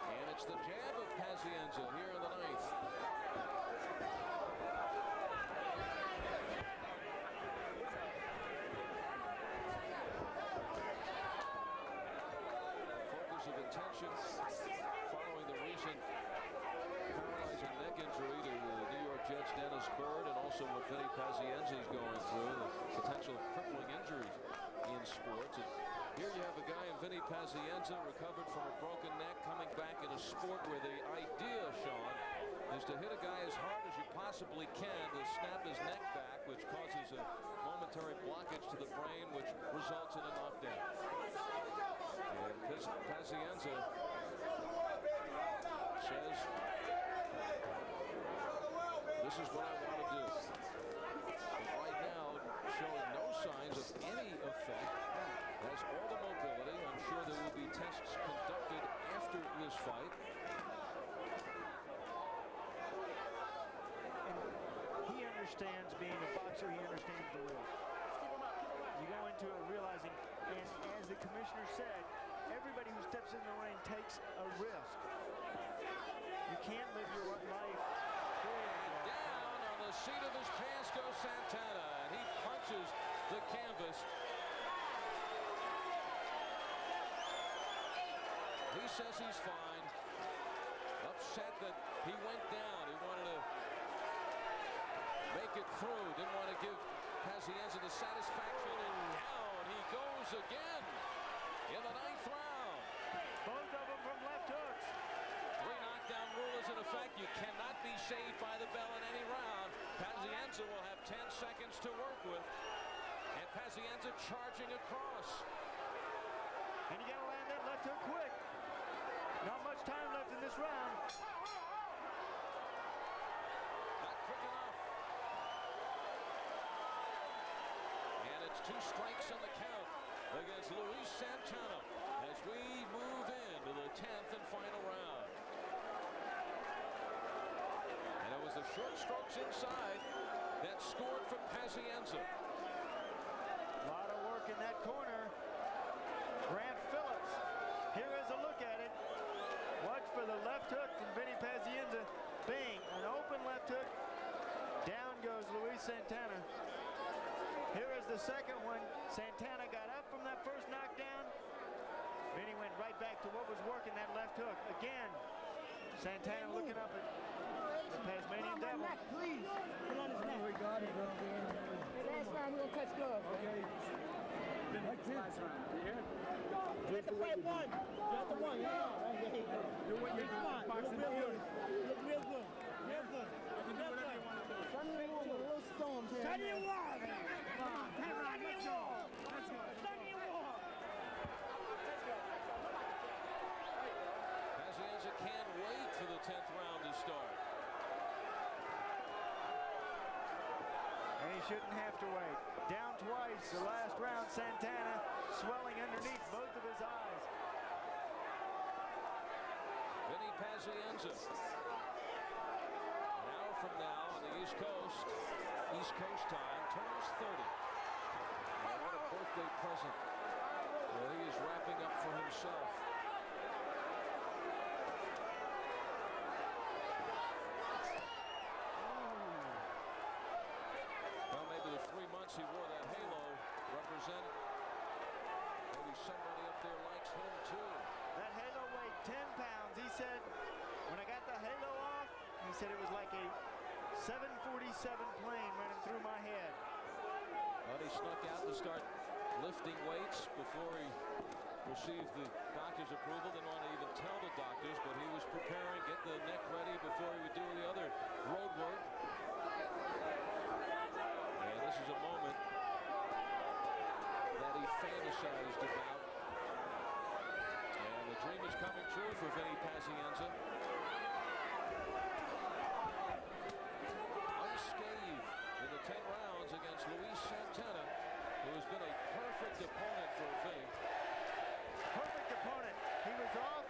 And it's the jab of Pazienza here in the ninth. Focus of attention following the recent paralyzing neck injury to the New York Jets' Dennis Bird, and also what Vinny Pazienza is going through, the potential crippling injuries in sports. And here you have a guy in Vinny Pazienza recovered from a broken neck, coming back in a sport where the idea, Sean, is to hit a guy as hard as you possibly can to snap his neck back, which causes a momentary blockage to the brain, which results in a knockdown. And Pazienza says, this is what I want to do. But right now, showing no signs of any effect, has all the mobility. I'm sure there will be tests conducted after this fight. And he understands being a boxer. He understands the risk. You go into it realizing, and as the commissioner said, everybody who steps in the ring takes a risk. You can't live your life. Down on the seat of his pants goes Santana, and he punches the canvas. He says he's fine. Upset that he went down. He wanted to make it through. Didn't want to give Pazienza the satisfaction. And down he goes again in the ninth round. Both of them from left hooks. 3 knockdown rule is in effect. You cannot be saved by the bell in any round. Pazienza will have 10 seconds to work with. And Pazienza charging across. And you got to land that left hook quick. Not much time left in this round. Not quick enough. And it's 2 strikes on the count against Luis Santana as we move into the 10th and final round. And it was the short strokes inside that scored for Pazienza. A lot of work in that corner. Grant Phillips. Here is a look at it. Watch for the left hook from Vinny Pazienza. Bang, an open left hook. Down goes Luis Santana. Here is the second one. Santana got up from that first knockdown. Vinny went right back to what was working, that left hook. Again, Santana looking up at the Tasmanian Devil. Please. Put on his neck. We got it. Last round, we're going to touch gloves. Okay. Last round. You hear? You have to fight one. You have to one. Yeah. Right here. Do what you want. Boxing. Look real good. Look real good. Real good. You can do whatever you want to do. Sunny and warm. A little storm here. Sunny and warm. Come on. Sunny and warm. Let's go. Sunny and warm. Let's go. Pazienza can't wait for the 10th round to start. And he shouldn't have to wait. Down twice the last round. Santana swelling underneath both of his eyes. Vinny Pazienza. An hour from now on the East Coast time, turns 30. And what a birthday present that he is wrapping up for himself. Well, maybe the 3 months he wore that halo represented maybe somebody up there likes him too. That halo weighed 10 pounds. He said, when I got the halo off, he said it was like a 747 plane running through my head. But he snuck out to start lifting weights before he received the doctor's approval. Didn't want to even tell the doctors, but he was preparing, get the neck ready before he would do the other road work. And this is a moment that he fantasized about. And the dream is coming true for Vinny Pazienza. Unscathed in the 10 rounds against Luis Santana, who has been a perfect opponent for Vinny. Perfect opponent. He was off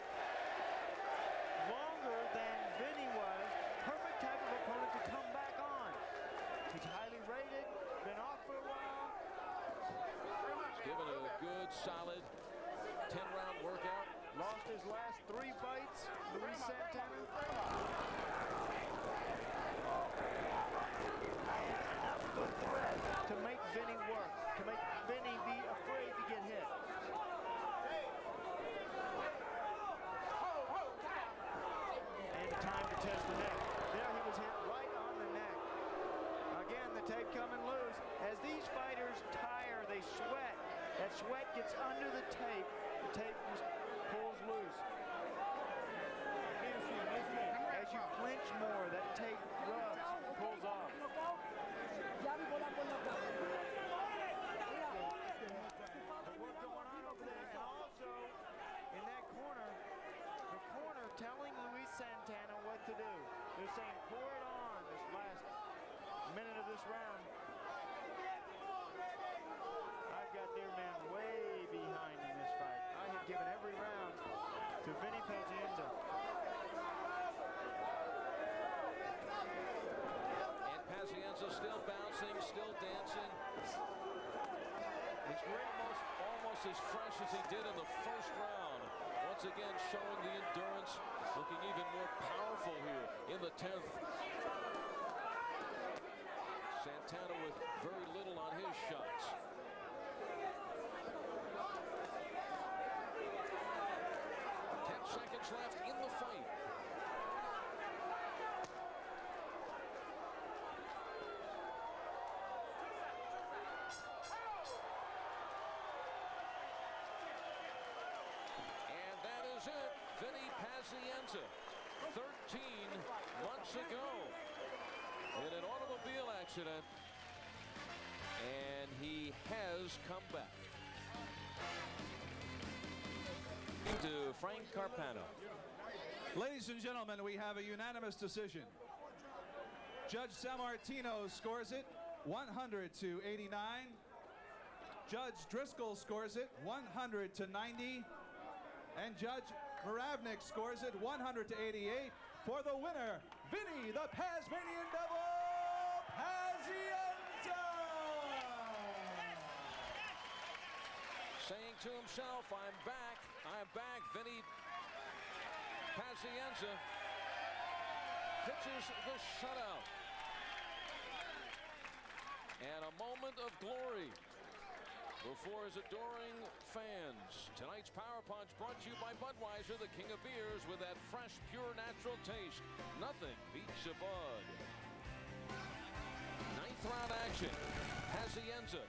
longer than Vinny was. Perfect type of opponent to come back on. He's highly rated, been off for a while. Given a good, solid 10-round workout. Lost his last 3 fights, Luis Santana. To make Vinny work, to make Vinny be afraid to get hit. And time to test the neck. There he was hit right on the neck. Again, the tape coming loose. As these fighters tire, they sweat. That sweat gets under the tape. The tape just pulls loose. As you clinch more, that tape rubs, pulls off. The work going on over there. And also, in that corner, the corner telling Luis Santana what to do. They're saying, pour it on this last minute of this round. I've got their man way behind in this fight. I have given every round to Vinny Pazienza. And Pazienza still bouncing, still dancing. He's almost as fresh as he did in the first round. Once again showing the endurance, looking even more powerful here in the 10th. Santana with very little on his shots. 10 seconds left in the fight. And that is it. Vinny Pazienza, 13 months ago. in an automobile accident, and he has come back. To Frank Carpano. Ladies and gentlemen, we have a unanimous decision. Judge Sammartino scores it 100-89. Judge Driscoll scores it 100-90. And Judge Moravnik scores it 100-88. For the winner, Vinny the Pazmanian Devil Pazienza! Saying to himself, I'm back, Vinny Pazienza pitches the shutout. And a moment of glory before his adoring fans. Tonight's Power Punch brought to you by Budweiser, the king of beers, with that fresh, pure, natural taste. Nothing beats a Bud. Ninth round action. Pazienza